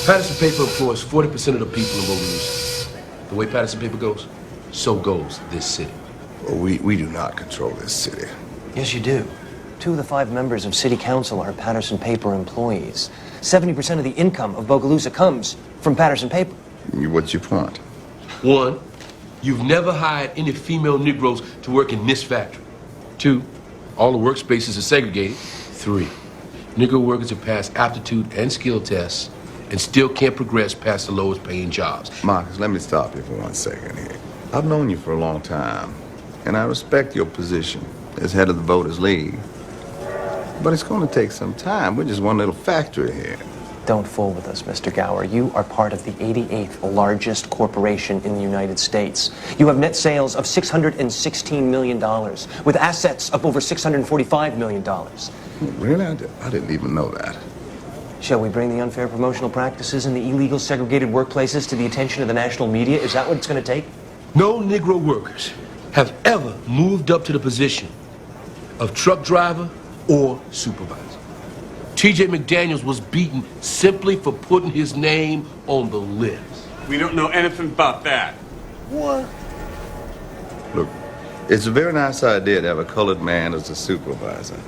Patterson Paper employs 40% of the people in Bogalusa. The way Patterson Paper goes, so goes this city. Well, we do not control this city. Yes, you do. 2 of the 5 members of City Council are Patterson Paper employees. 70% of the income of Bogalusa comes from Patterson Paper. What's your point? 1, you've never hired any female Negroes to work in this factory. 2, all the workspaces are segregated. 3, Negro workers have passed aptitude and skill tests and still can't progress past the lowest paying jobs. Marcus, let me stop you for 1 second here. I've known you for a long time, and I respect your position as head of the Voters League. But it's going to take some time. We're just one little factory here. Don't fool with us, Mr. Gower. You are part of the 88th largest corporation in the United States. You have net sales of $616 million, with assets of over $645 million. Really? I didn't even know that. Shall we bring the unfair promotional practices and the illegal segregated workplaces to the attention of the national media? Is that what it's going to take? No Negro workers have ever moved up to the position of truck driver or supervisor. T.J. McDaniels was beaten simply for putting his name on the list. We don't know anything about that. What? Look, it's a very nice idea to have a colored man as a supervisor.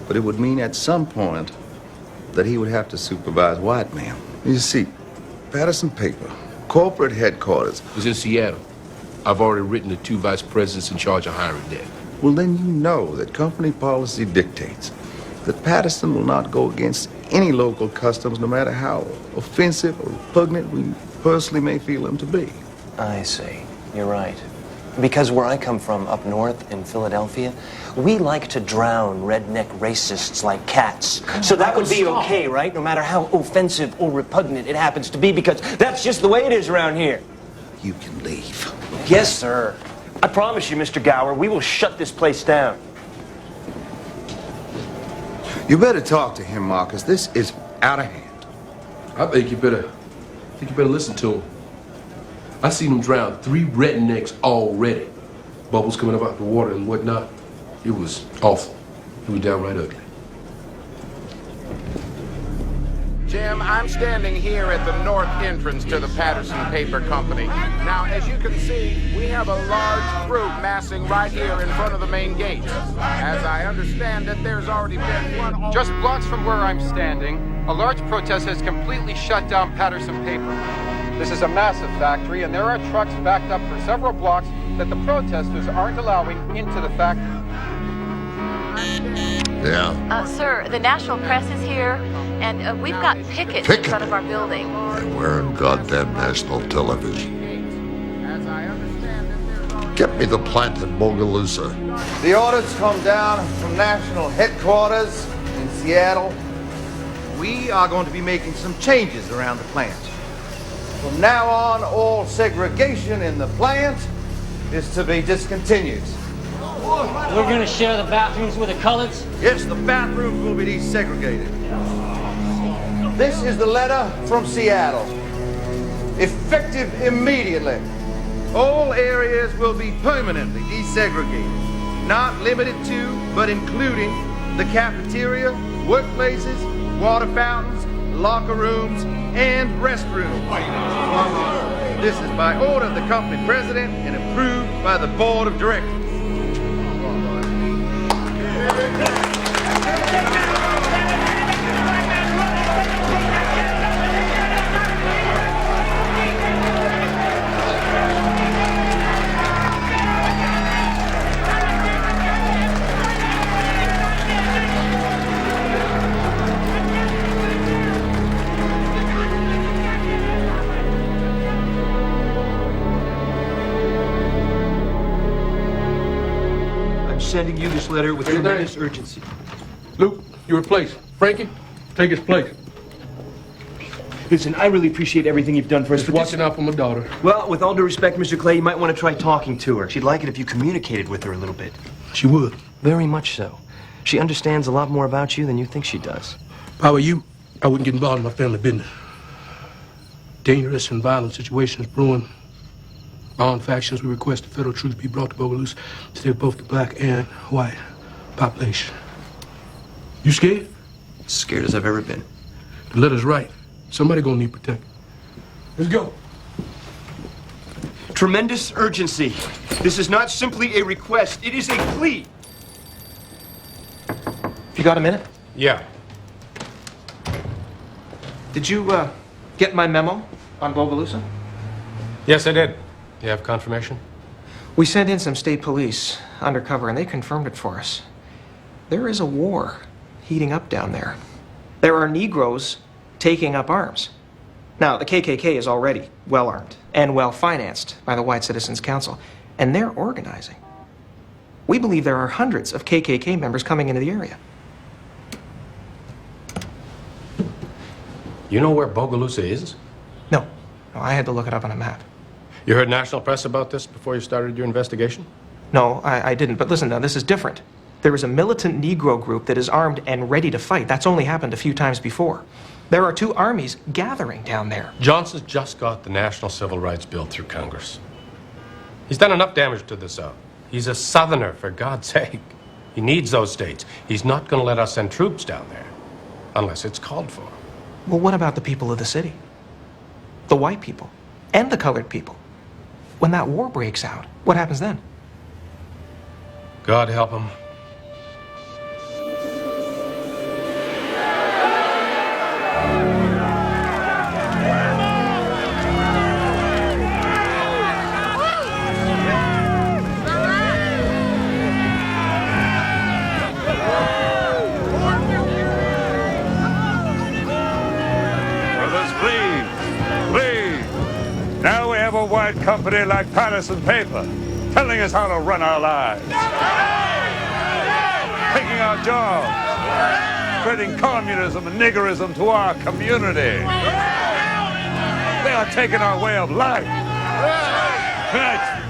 But it would mean at some point that he would have to supervise white men. You see, Patterson Paper, corporate headquarters. It was in Seattle. I've already written the 2 vice presidents in charge of hiring there. Well, then you know that company policy dictates that Patterson will not go against any local customs, no matter how offensive or repugnant we personally may feel them to be. I see. You're right. Because where I come from, up north in Philadelphia, we like to drown redneck racists like cats. So that would be okay, right? No matter how offensive or repugnant it happens to be, because that's just the way it is around here. You can leave. Yes, sir. I promise you, Mr. Gower, we will shut this place down. You better talk to him, Marcus. This is out of hand. I think you better listen to him. I seen him drown 3 rednecks already. Bubbles coming up out the water and whatnot. It was awful. It was downright ugly. Jim, I'm standing here at the north entrance to the Patterson Paper Company. Now, as you can see, we have a large group massing right here in front of the main gate. As I understand it, there's already been one... Just blocks from where I'm standing, a large protest has completely shut down Patterson Paper. This is a massive factory, and there are trucks backed up for several blocks that the protesters aren't allowing into the factory. Yeah. Sir, the national press is here, and we've got pickets in front of our building. And we're on goddamn national television. Get me the plant in Bogalusa. The orders come down from national headquarters in Seattle. We are going to be making some changes around the plant. From now on, all segregation in the plant is to be discontinued. We're going to share the bathrooms with the coloreds? Yes, the bathrooms will be desegregated. This is the letter from Seattle. Effective immediately. All areas will be permanently desegregated. Not limited to, but including the cafeteria, workplaces, water fountains, locker rooms, and restrooms. This is by order of the company president and approved by the board of directors. Sending you this letter with tremendous urgency. Luke, you replace Frankie. Take his place. Listen, I really appreciate everything you've done for us. Just watching out for my daughter. Well, with all due respect, Mr. Clay, you might want to try talking to her. She'd like it if you communicated with her a little bit. She would. Very much so. She understands a lot more about you than you think she does. If I were you, I wouldn't get involved in my family business. Dangerous and violent situations brewing. Armed factions, we request the federal troops be brought to Bogalusa to save both the black and white population. You scared? Scared as I've ever been. The letter's right. Somebody gonna need protection. Let's go. Tremendous urgency. This is not simply a request, it is a plea. You got a minute? Yeah. Did you get my memo on Bogalusa? Yes, I did. You have confirmation? We sent in some state police undercover, and they confirmed it for us. There is a war heating up down there. There are Negroes taking up arms. Now, the KKK is already well-armed and well-financed by the White Citizens Council, and they're organizing. We believe there are hundreds of KKK members coming into the area. You know where Bogalusa is? No, I had to look it up on a map. You heard national press about this before you started your investigation? No, I didn't. But listen, now, this is different. There is a militant Negro group that is armed and ready to fight. That's only happened a few times before. There are 2 armies gathering down there. Johnson's just got the National Civil Rights Bill through Congress. He's done enough damage to the South. He's a Southerner, for God's sake. He needs those states. He's not going to let us send troops down there. unless it's called for. Well, what about the people of the city? The white people and the colored people? When that war breaks out, what happens then? God help them. Now we have a white company like Patterson Paper telling us how to run our lives, taking our jobs, spreading communism and niggerism to our community. They are taking our way of life. Tonight,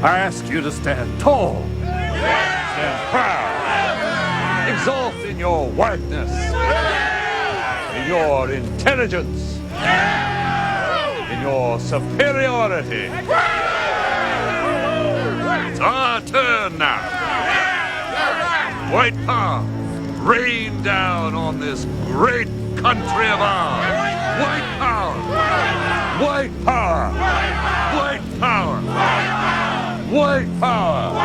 I ask you to stand tall, stand proud, exalt in your whiteness, in your intelligence, in your superiority. It's our turn now. White power, rain down on this great country of ours. White power, white power, white power, white power.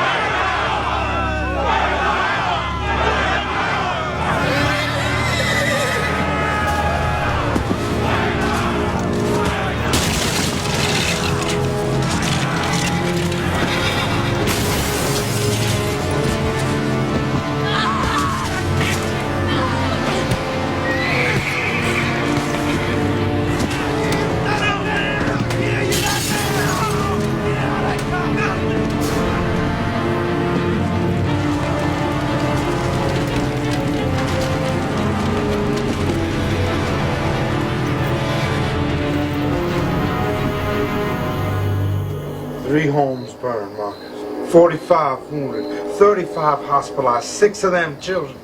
Three homes burned, Marcus. 45 wounded, 35 hospitalized, 6 of them children.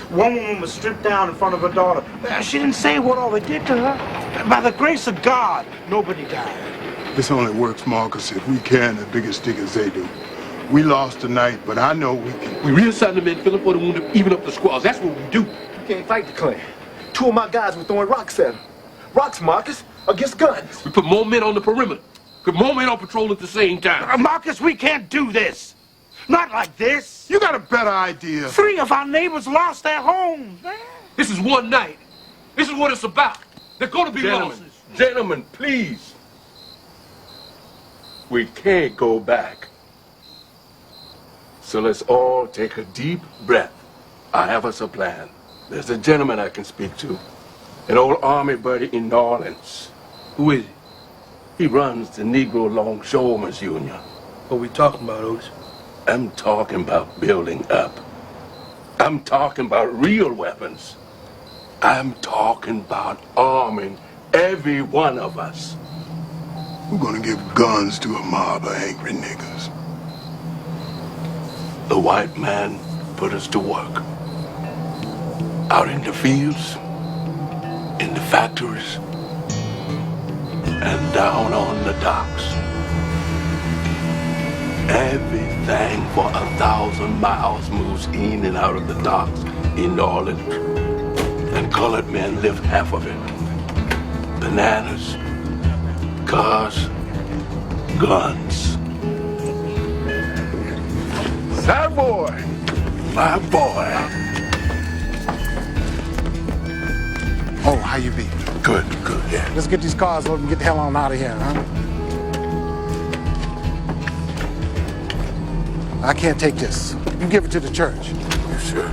One woman was stripped down in front of her daughter. She didn't say what all they did to her. By the grace of God, nobody died. This only works, Marcus, if we carry the biggest stick as they do. We lost tonight, but I know we can. We reassign the men, fill up for the wounded, even up the squads. That's what we do. You can't fight the Klan. 2 of my guys were throwing rocks at them. Rocks, Marcus, against guns. We put more men on the perimeter. Put more men on patrol at the same time. Marcus, we can't do this. Not like this. You got a better idea. 3 of our neighbors lost their homes, man. This is one night. This is what it's about. There's going to be losses. Gentlemen, please. We can't go back. So let's all take a deep breath. I have us a plan. There's a gentleman I can speak to. An old army buddy in New Orleans. Who is he? He runs the Negro Longshoremen's Union. What we talking about, Otis? I'm talking about building up. I'm talking about real weapons. I'm talking about arming every one of us. We're gonna give guns to a mob of angry niggas. The white man put us to work. Out in the fields, in the factories, and down on the docks. Everything for 1,000 miles moves in and out of the docks in New Orleans. And colored men lift half of it. Bananas, cars, guns. That boy! My boy. Oh, how you be? Good, yeah. Let's get these cars loaded and get the hell on out of here, huh? I can't take this. You give it to the church. You sure?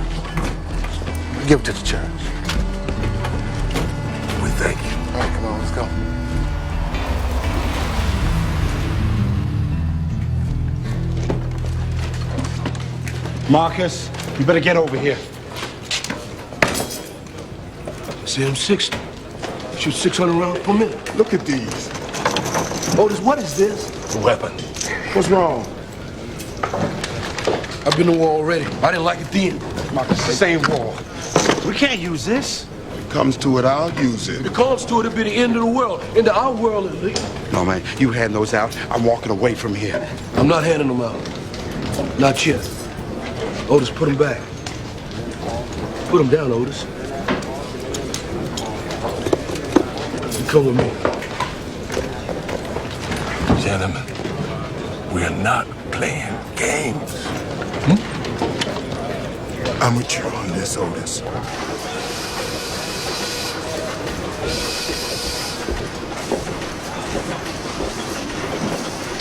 Give it to the church. We thank you. All right, come on, let's go. Marcus, you better get over here. See them 60. Shoot 600 rounds per minute. Look at these. Otis, what is this? A weapon. What's wrong? I've been to war already. I didn't like it then. Marcus, it's the same war. We can't use this. If it comes to it, I'll use it. If it comes to it, it'll be the end of the world. Into our world, at least. No, man, you hand those out. I'm walking away from here. I'm not handing them out. Not yet. Otis, put them back. Put them down, Otis. Come with me. Gentlemen, we're not playing games. I'm with you on this, Otis.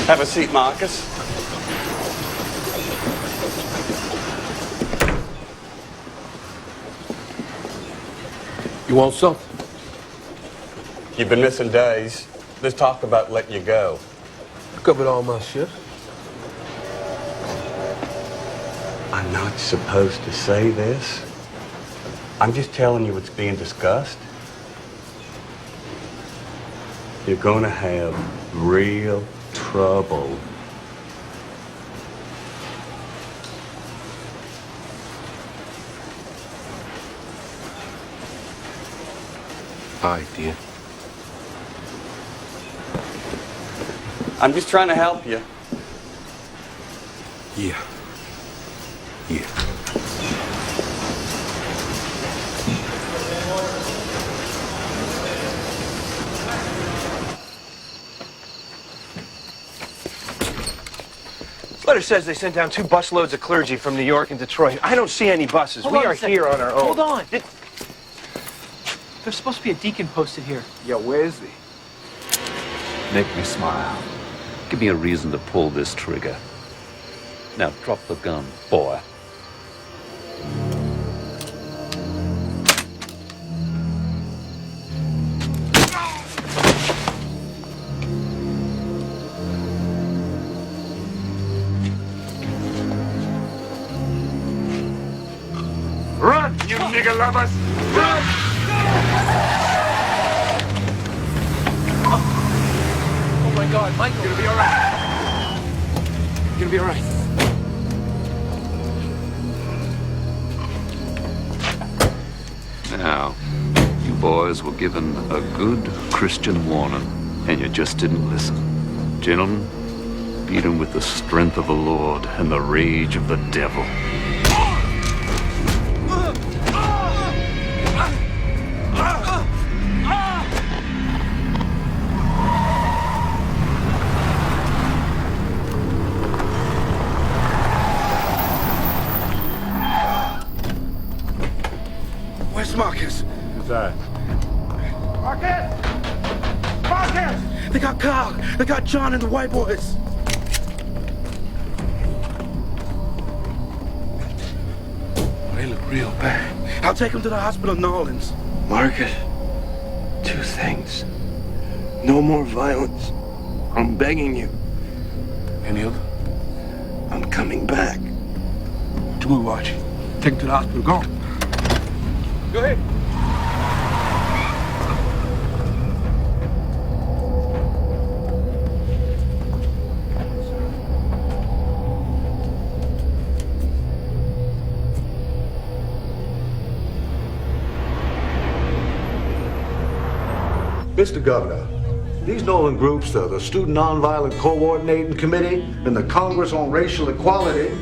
Have a seat, Marcus. You want something? You've been missing days. Let's talk about letting you go. I covered all my shifts. I'm not supposed to say this. I'm just telling you what's being discussed. You're gonna have real trouble. All right, dear. I'm just trying to help you. Yeah. Yeah. This letter says they sent down 2 busloads of clergy from New York and Detroit. I don't see any buses. We are here on our own. Hold on. There's supposed to be a deacon posted here. Yeah, where is he? Make me smile. Give me a reason to pull this trigger. Now drop the gun, boy. Run, you nigger lovers! Run! Oh my God, Michael. You're gonna be all right. You're gonna be all right. Now, you boys were given a good Christian warning, and you just didn't listen. Gentlemen, beat him with the strength of the Lord and the rage of the devil. Where's Marcus? Who's that? Marcus! Marcus! They got Carl. They got John and the white boys. They look real bad. I'll take them to the hospital in New Orleans. Marcus, 2 things. No more violence. I'm begging you. Any other? I'm coming back. Do we watch? Take him to the hospital. Go on. Go ahead. Mr. Governor, these Nolan groups, the Student Nonviolent Coordinating Committee and the Congress on Racial Equality,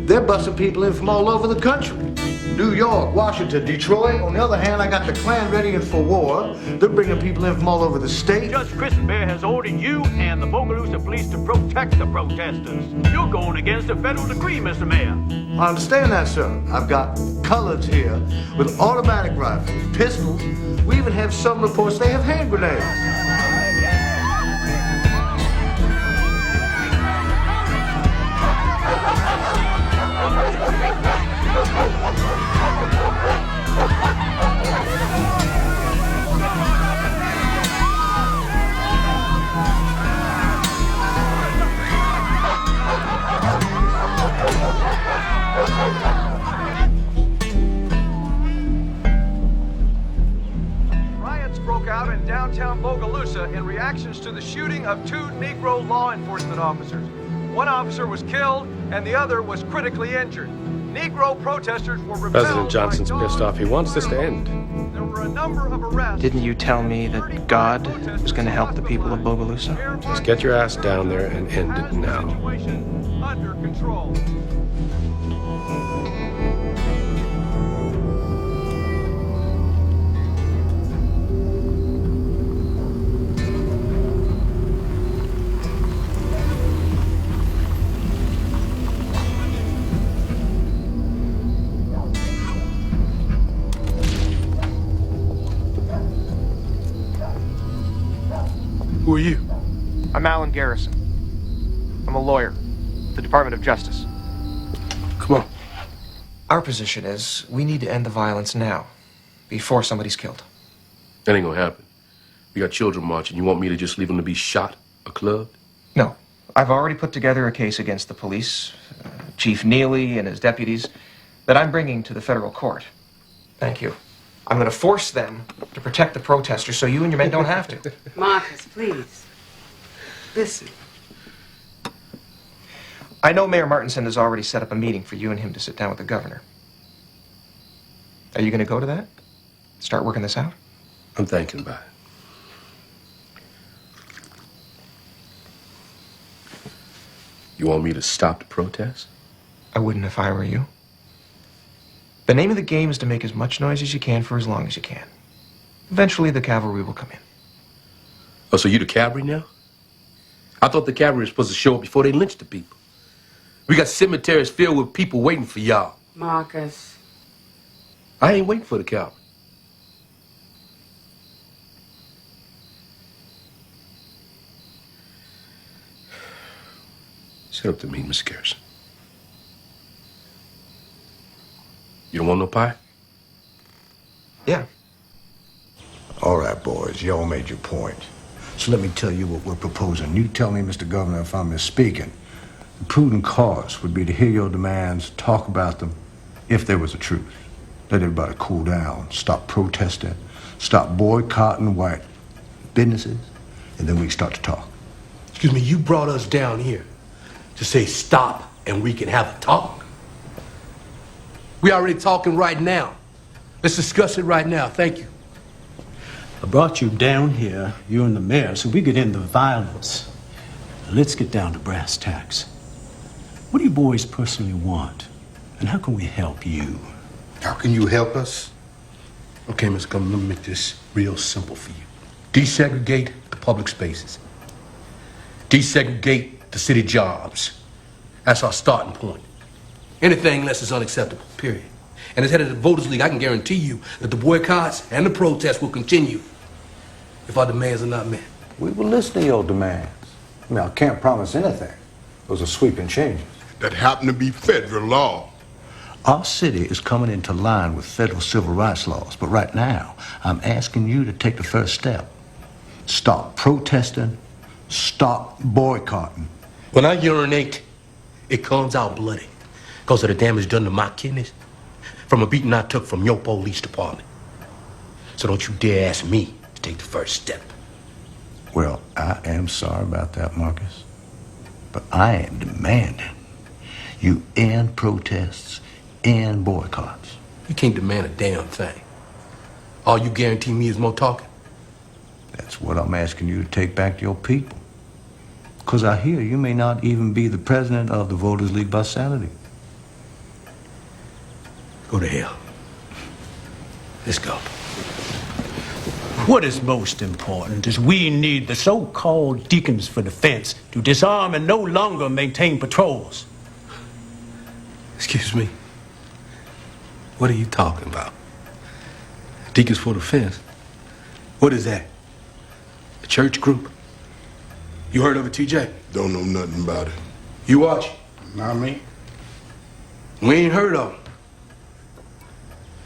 they're busting people in from all over the country. New York, Washington, Detroit. On the other hand, I got the Klan ready and for war. They're bringing people in from all over the state. Judge Christenbear has ordered you and the Bogalusa police to protect the protesters. You're going against a federal decree, Mr. Mayor. I understand that, sir. I've got coloreds here with automatic rifles, pistols. We even have some reports they have hand grenades. Riots broke out in downtown Bogalusa in reactions to the shooting of 2 Negro law enforcement officers. One officer was killed and the other was critically injured. Negro protesters were repelled. President Johnson's pissed off. He wants this to end. There were a number of arrests. Didn't you tell me that God was going to help the people of Bogalusa? Just get your ass down there and end it now. Under control. Who are you? I'm Alan Garrison. I'm a lawyer, the Department of Justice. Come on. Our position is we need to end the violence now, before somebody's killed. That ain't gonna happen. We got children marching. You want me to just leave them to be shot or clubbed? No. I've already put together a case against the police, Chief Neely and his deputies, that I'm bringing to the federal court. Thank you. I'm going to force them to protect the protesters so you and your men don't have to. Marcus, please. Listen. I know Mayor Martinson has already set up a meeting for you and him to sit down with the governor. Are you going to go to that? Start working this out? I'm thinking about it. You want me to stop the protest? I wouldn't if I were you. The name of the game is to make as much noise as you can for as long as you can. Eventually, the cavalry will come in. Oh, so you the cavalry now? I thought the cavalry was supposed to show up before they lynched the people. We got cemeteries filled with people waiting for y'all. Marcus. I ain't waiting for the cavalry. Set up the meeting, Miss Garrison. You don't want no pie? Yeah. All right, boys, y'all made your point. So let me tell you what we're proposing. You tell me, Mr. Governor, if I'm misspeaking. The prudent course would be to hear your demands, talk about them, if there was a truth. Let everybody cool down, stop protesting, stop boycotting white businesses, and then we can start to talk. Excuse me, you brought us down here to say stop and we can have a talk? We already talking right now. Let's discuss it right now. Thank you. I brought you down here, you and the mayor, so we could end the violence. Now, let's get down to brass tacks. What do you boys personally want? And how can we help you? How can you help us? Okay, Mr. Governor, let me make this real simple for you. Desegregate the public spaces. Desegregate the city jobs. That's our starting point. Anything less is unacceptable, period. And as head of the Voters League, I can guarantee you that the boycotts and the protests will continue if our demands are not met. We will listen to your demands. I mean, I can't promise anything. Those are sweeping changes. That happen to be federal law. Our city is coming into line with federal civil rights laws, but right now, I'm asking you to take the first step. Stop protesting, stop boycotting. When I urinate, it comes out bloody because of the damage done to my kidneys from a beating I took from your police department. So don't you dare ask me to take the first step. Well, I am sorry about that, Marcus. But I am demanding you end protests and boycotts. You can't demand a damn thing. All you guarantee me is more talking. That's what I'm asking you to take back to your people. Because I hear you may not even be the president of the Voters League by Saturday. Go to hell. Let's go. What is most important is we need the so-called deacons for defense to disarm and no longer maintain patrols. Excuse me. What are you talking about? Deacons for Defense? What is that? A church group? You heard of it, TJ? Don't know nothing about it. You watch? Not me. We ain't heard of them.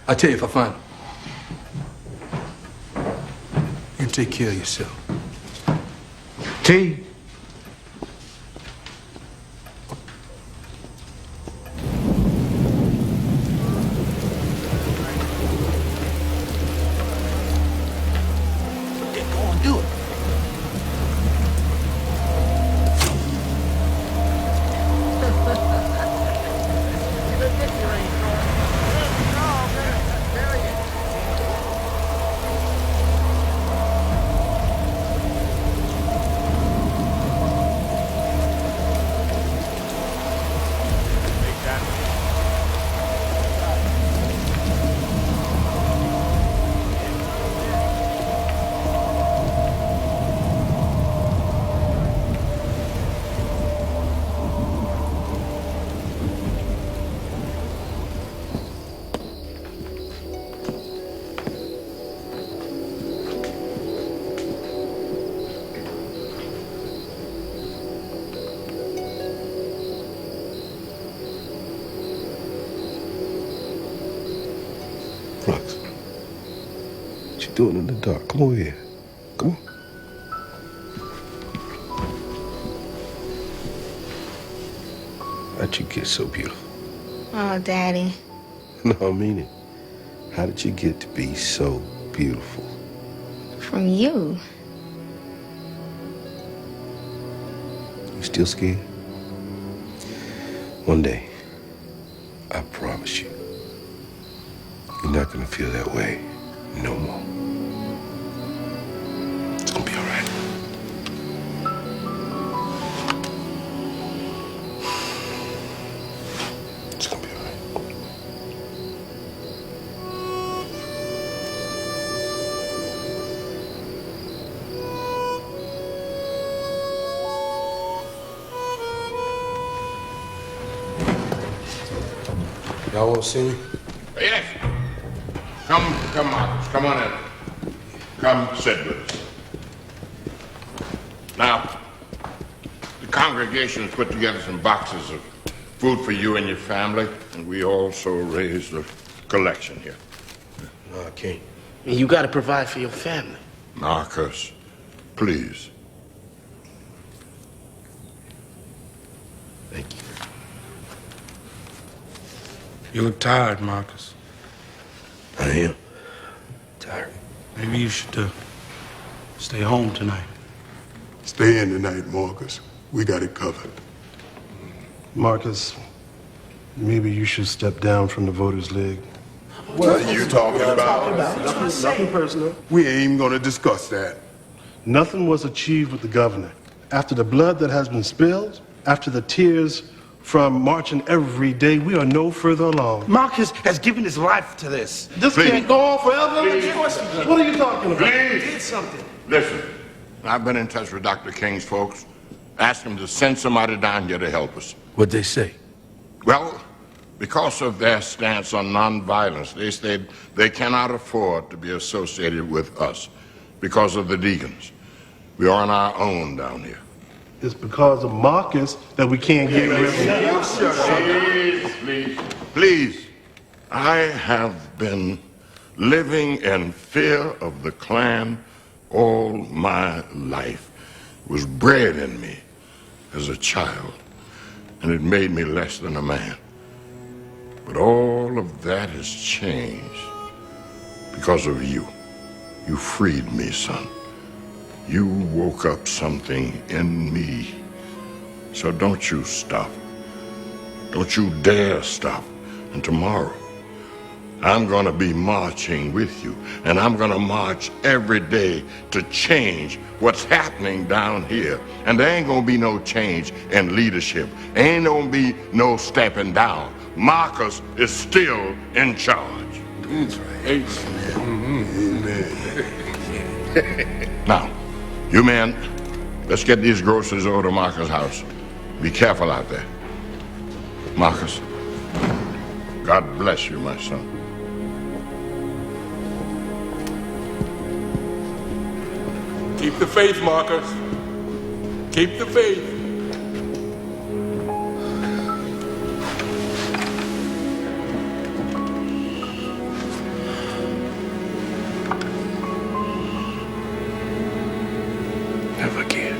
I'll tell you if I find them. You take care of yourself. T. Rox, what you doing in the dark? Come over here. Come on. How'd you get so beautiful? Oh, Daddy. No, I mean it. How did you get to be so beautiful? From you. You still scared? One day, I promise you, you're not gonna feel that way no more. It's gonna be all right. It's gonna be all right. Y'all want to see me? Yes. Come, Marcus. Come on in. Come sit with us. Now, the congregation has put together some boxes of food for you and your family, and we also raised a collection here. No, I can't. You got to provide for your family. Marcus, please. Thank you. You look tired, Marcus. I am tired. Maybe you should stay home tonight. Stay in tonight, Marcus. We got it covered. Marcus, maybe you should step down from the Voters League. What are you talking about? Nothing personal. We ain't even gonna discuss that. Nothing was achieved with the governor. After the blood that has been spilled, after the tears from marching every day, we are no further along. Marcus has given his life to this. This Please. can't go on forever. Please. What are you talking about? Please. Did something. Listen, I've been in touch with Dr. King's folks. Asked them to send somebody down here to help us. What'd they say? Well, because of their stance on nonviolence, they said they cannot afford to be associated with us because of the deacons. We are on our own down here. It's because of Marcus that we can't get rid of him. Please. I have been living in fear of the Klan all my life. It was bred in me as a child, and it made me less than a man. But all of that has changed because of you. You freed me, son. You woke up something in me. So don't you stop. Don't you dare stop. And tomorrow, I'm gonna be marching with you, and I'm gonna march every day to change what's happening down here. And there ain't gonna be no change in leadership. Ain't gonna be no stepping down. Marcus is still in charge. That's right. Amen. Now, you men, let's get these groceries over to Marcus' house. Be careful out there. Marcus, God bless you, my son. Keep the faith, Marcus. Keep the faith. Never again.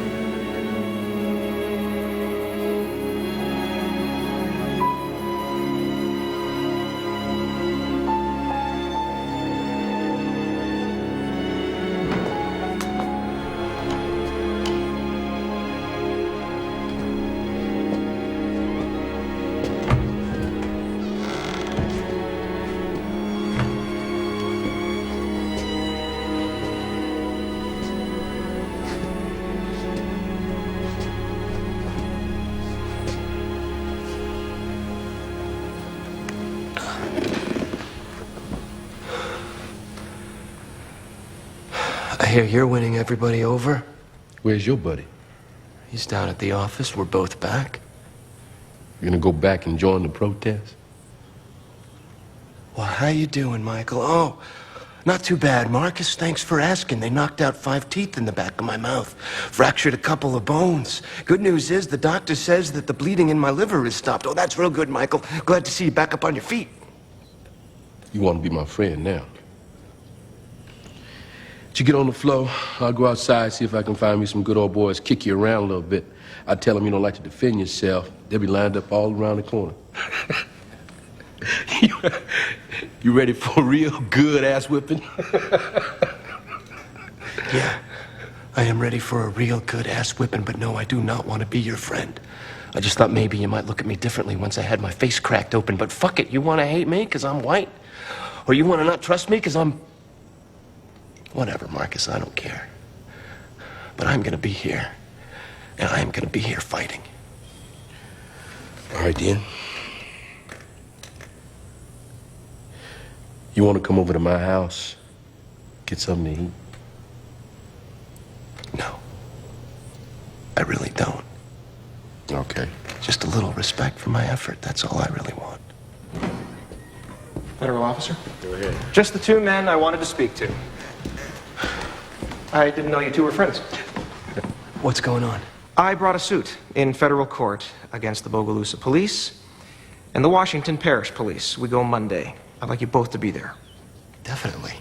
I hear you're winning everybody over. Where's your buddy? He's down at the office. We're both back. You gonna go back and join the protest? Well, how you doing, Michael? Oh, not too bad, Marcus. Thanks for asking. They knocked out 5 teeth in the back of my mouth. Fractured a couple of bones. Good news is the doctor says that the bleeding in my liver is stopped. Oh, that's real good, Michael. Glad to see you back up on your feet. You want to be my friend now. But you get on the floor, I'll go outside, see if I can find me some good old boys, kick you around a little bit. I tell them you don't like to defend yourself. They'll be lined up all around the corner. You ready for a real good ass whipping? Yeah, I am ready for a real good ass whipping, but no, I do not want to be your friend. I just thought maybe you might look at me differently once I had my face cracked open, but fuck it, you want to hate me because I'm white? Or you want to not trust me because I'm... Whatever, Marcus, I don't care. But I'm going to be here, and I am going to be here fighting. All right, then. You want to come over to my house, get something to eat? No. I really don't. Okay. Just a little respect for my effort, that's all I really want. Federal officer? Go ahead. Just the two men I wanted to speak to. I didn't know you two were friends. What's going on? I brought a suit in federal court against the Bogalusa police and the Washington Parish Police. We go Monday. I'd like you both to be there. Definitely.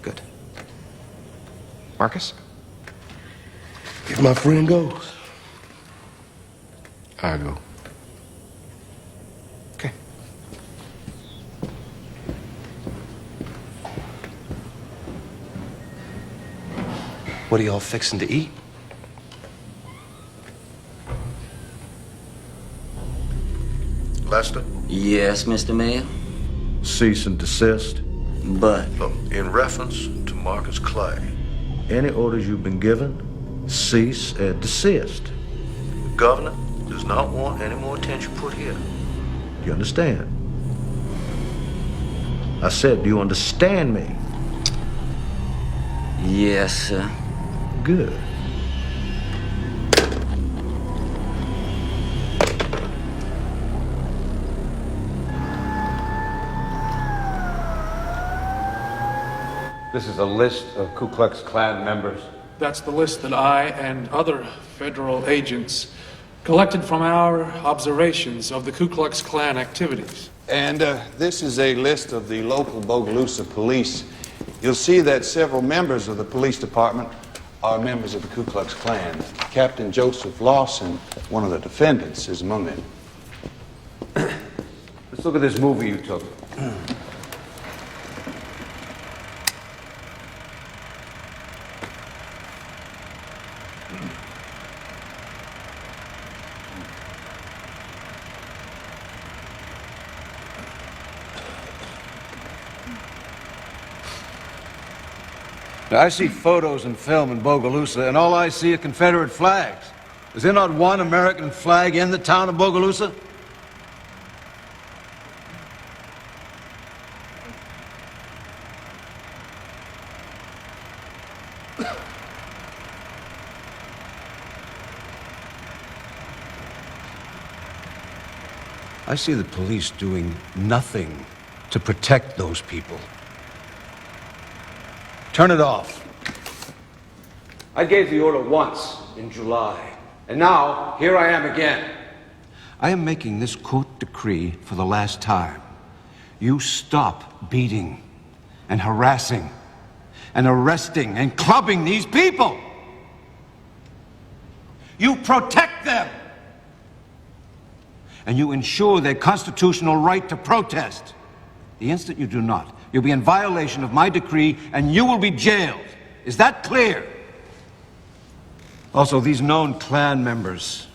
Good. Marcus? If my friend goes, I go. Okay. What are y'all fixing to eat? Lester? Yes, Mr. Mayor? Cease and desist. But? In reference to Marcus Clay, any orders you've been given, cease and desist. The governor does not want any more attention put here. Do you understand? I said, do you understand me? Yes, sir. Good. This is a list of Ku Klux Klan members. That's the list that I and other federal agents collected from our observations of the Ku Klux Klan activities. And this is a list of the local Bogalusa police. You'll see that several members of the police department are members of the Ku Klux Klan. Captain Joseph Lawson, one of the defendants, is among them. Let's look at this movie you took. Now, I see photos and film in Bogalusa, and all I see are Confederate flags. Is there not one American flag in the town of Bogalusa? I see the police doing nothing to protect those people. Turn it off. I gave the order once in July, and now here I am again. I am making this court decree for the last time. You stop beating and harassing and arresting and clubbing these people. You protect them. And you ensure their constitutional right to protest. The instant you do not, you'll be in violation of my decree and you will be jailed. Is that clear? Also, these known Klan members,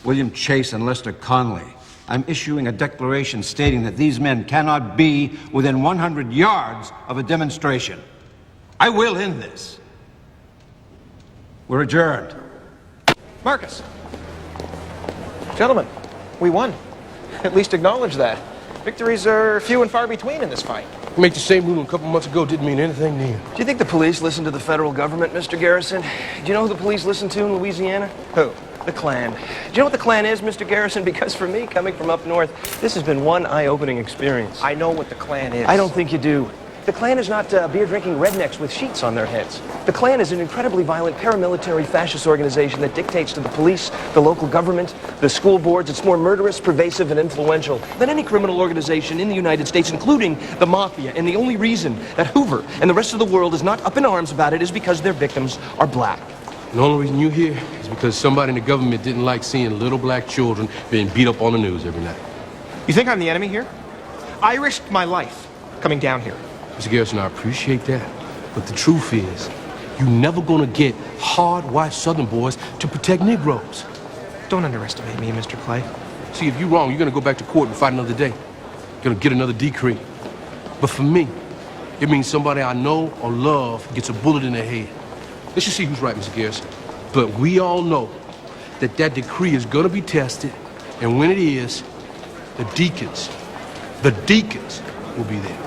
William Chase and Lester Conley, I'm issuing a declaration stating that these men cannot be within 100 yards of a demonstration. I will end this. We're adjourned. Marcus. Gentlemen, we won. At least acknowledge that. Victories are few and far between in this fight. Make the same ruling a couple months ago didn't mean anything to you. Do you think the police listen to the federal government, Mr. Garrison? Do you know who the police listen to in Louisiana? Who? The Klan. Do you know what the Klan is, Mr. Garrison? Because for me, coming from up north, this has been one eye-opening experience. I know what the Klan is. I don't think you do. The Klan is not beer-drinking rednecks with sheets on their heads. The Klan is an incredibly violent paramilitary fascist organization that dictates to the police, the local government, the school boards. It's more murderous, pervasive, and influential than any criminal organization in the United States, including the Mafia. And the only reason that Hoover and the rest of the world is not up in arms about it is because their victims are black. The only reason you're here is because somebody in the government didn't like seeing little black children being beat up on the news every night. You think I'm the enemy here? I risked my life coming down here. Mr. Garrison, I appreciate that. But the truth is, you're never gonna get hard white Southern boys to protect Negroes. Don't underestimate me, Mr. Clay. See, if you're wrong, you're gonna go back to court and fight another day. You're gonna get another decree. But for me, it means somebody I know or love gets a bullet in their head. Let's just see who's right, Mr. Garrison. But we all know that that decree is gonna be tested, and when it is, the deacons will be there.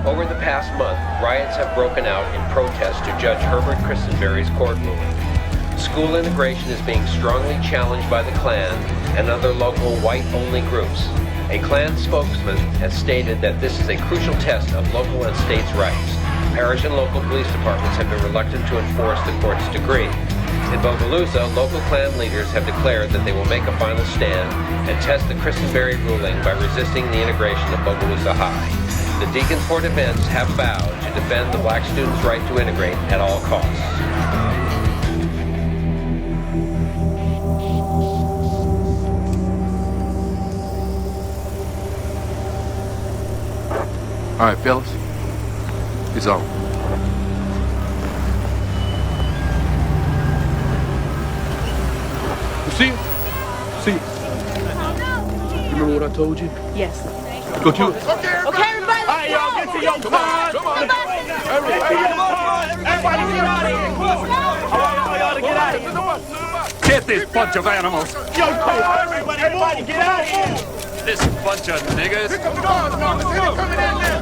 Over the past month, riots have broken out in protest to Judge Herbert Christenberry's court ruling. School integration is being strongly challenged by the Klan and other local white-only groups. A Klan spokesman has stated that this is a crucial test of local and states' rights. Parish and local police departments have been reluctant to enforce the court's decree. In Bogalusa, local Klan leaders have declared that they will make a final stand and test the Christenberry ruling by resisting the integration of Bogalusa High. The Deacons for Defense have vowed to defend the black students' right to integrate at all costs. All right, fellas, it's on. You see it? See it? You remember what I told you? Yes. Go to it. Okay, everybody. All right, y'all, get to your car. Come on. Everybody get out of here. I want y'all to get out of here. Get this bunch of animals. Yo, everybody get out of here. This bunch of niggas. Pick up the doors, Marcus. They're coming in there.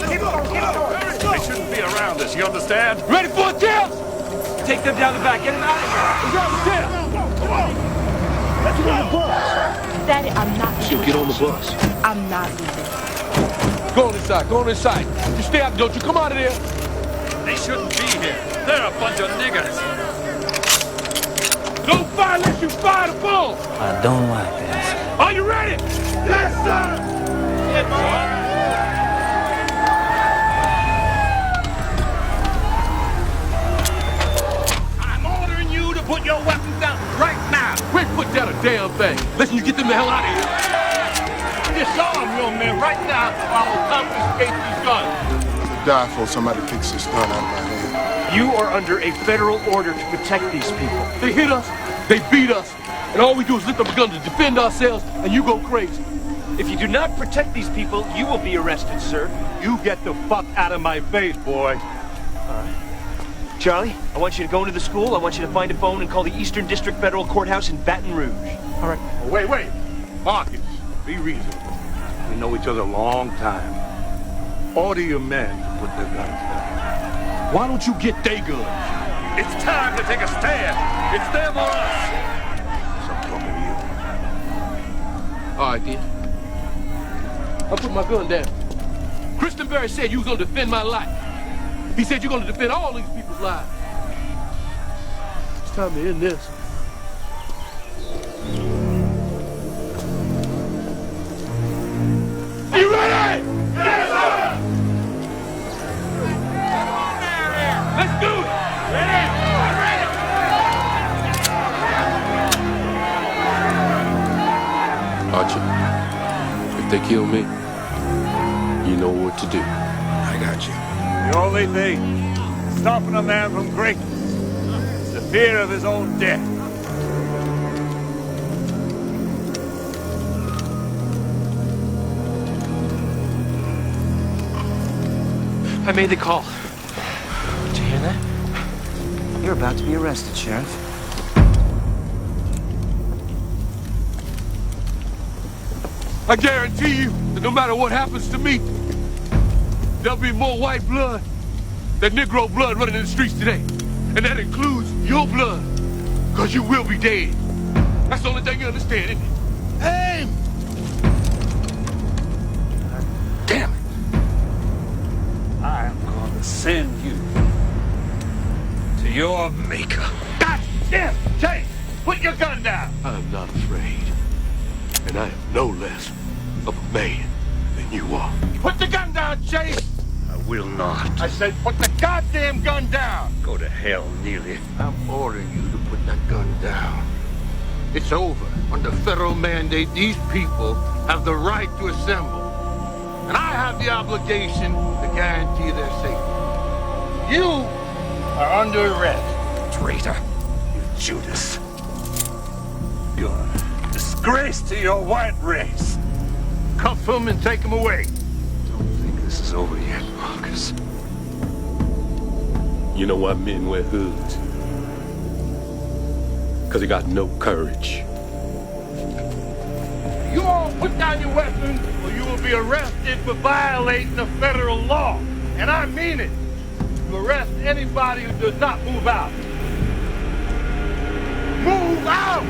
Keep going. They shouldn't be around us, you understand? Ready for a jail? Take them down the back. Get them out of here. Let's go, jail. Come on. Let's go on the bus. Daddy, I'm not She'll get on the bus. I'm not leaving. Go on inside. Go on inside. You stay out. Don't you come out of there. They shouldn't be here. They're a bunch of niggers. Don't fire unless you fire the bull. I don't like this. Are you ready? Yes, sir. I'm ordering you to put your weapons down right now. We ain't put down a damn thing. Listen, you get them the hell out of here. Disarm your men right now or I will confiscate these guns. To die for somebody kicks this gun out of my hand. You are under a federal order to protect these people. They hit us, they beat us, and all we do is lift up a gun to defend ourselves, and you go crazy. If you do not protect these people, you will be arrested, sir. You get the fuck out of my face, boy. All right. Charlie, I want you to go into the school. I want you to find a phone and call the Eastern District Federal Courthouse in Baton Rouge. All right. Oh, wait. Marcus, be reasonable. We know each other a long time. Order your men to put their guns down. Why don't you get their guns? It's time to take a stand. It's them or us. So I'm talking to you. All right, then. I'll put my gun down. Christenberry said you was gonna defend my life. He said you're gonna defend all these people's lives. It's time to end this. You ready? Yes, sir. Let's do it. Archie, if they kill me, you know what to do. I got you. The only thing stopping a man from greatness is the fear of his own death. I made the call. Did you hear that? You're about to be arrested, Sheriff. I guarantee you that no matter what happens to me, there'll be more white blood than Negro blood running in the streets today. And that includes your blood, because you will be dead. That's the only thing you understand, isn't it? Aim! Damn it. I'm going to send you to your maker. God damn! Chase! Put your gun down! I am not afraid. And I am no less of a man than you are. Put the gun down, Chase! I will not. I said put the goddamn gun down! Go to hell, Neely. I'm ordering you to put that gun down. It's over. Under federal mandate, these people have the right to assemble. And I have the obligation to guarantee their safety. You are under arrest. Traitor. You Judas. You're a disgrace to your white race. Cuff him and take him away. Don't think this is over yet, Marcus. You know why men wear hoods? Because they got no courage. You all put down your weapons or you will be arrested for violating the federal law. And I mean it. You arrest anybody who does not move out. Move out!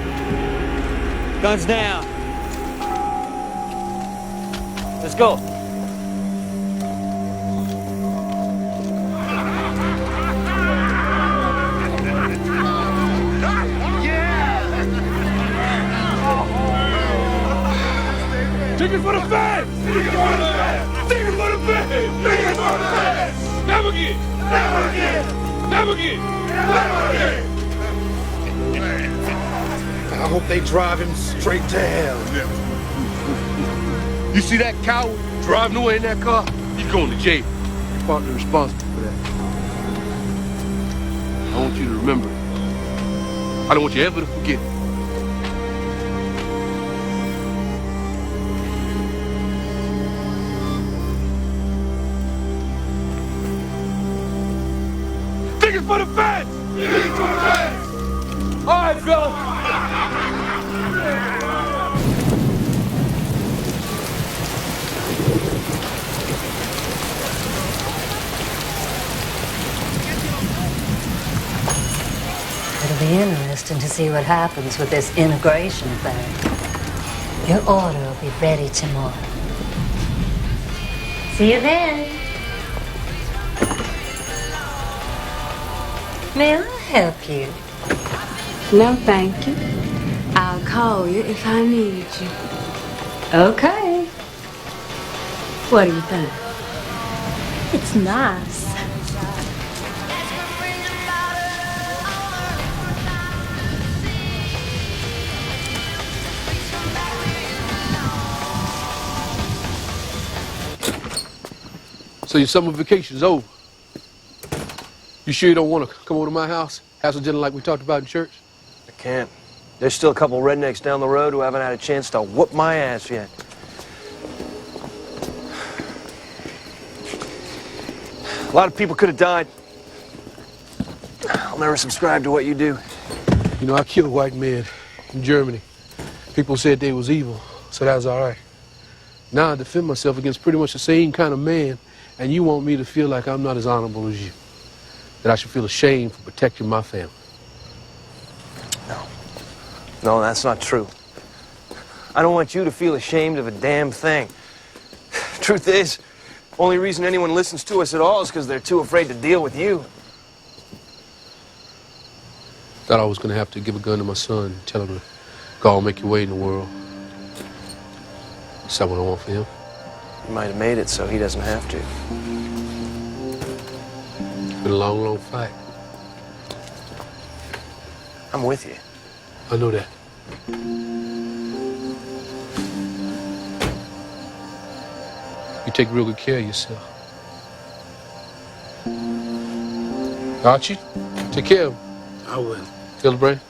Guns down. Let's go. Ticket for the fans! Ticket for the fans! Ticket for the fans! Ticket for the fans! Never again! Never again! Never again! Never again! I hope they drive him straight to hell. You see that coward driving away in that car? He's going to jail. Your partner responsible for that. I want you to remember it. I don't want you ever to forget it. Tickets for the fans! Tickets for the fans! All right, fellas. It'll be interesting to see what happens with this integration thing. Your order will be ready tomorrow. See you then. May I help you? No, thank you. I'll call you if I need you. Okay. What do you think? It's nice. So your summer vacation's over. You sure you don't want to come over to my house? Have some dinner like we talked about in church? I can't. There's still a couple rednecks down the road who haven't had a chance to whoop my ass yet. A lot of people could have died. I'll never subscribe to what you do. You know, I killed white men in Germany. People said they was evil, so that was all right. Now I defend myself against pretty much the same kind of man, and you want me to feel like I'm not as honorable as you. That I should feel ashamed for protecting my family. No, that's not true. I don't want you to feel ashamed of a damn thing. Truth is, only reason anyone listens to us at all is because they're too afraid to deal with you. Thought I was going to have to give a gun to my son and tell him to go and make your way in the world. Is that what I want for him? You might have made it so he doesn't have to. It's been a long, long fight. I'm with you. I know that. You take real good care of yourself. Archie, take care of him. I will. Tell the brain.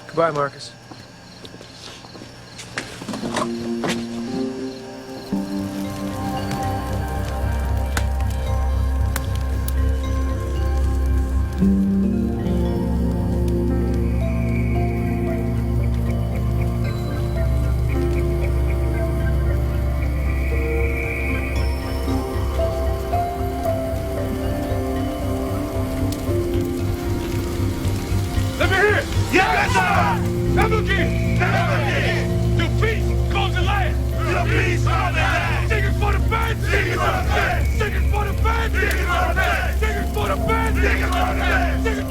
Goodbye, Marcus. Let me hear it! Yes, sir! Never again! Never again! To peace, close the land! To peace, close the land! Singing for the fans! Singing for the fans! Singing for the fans! Singing for the fans! Singing for the fans! Singing for the fans!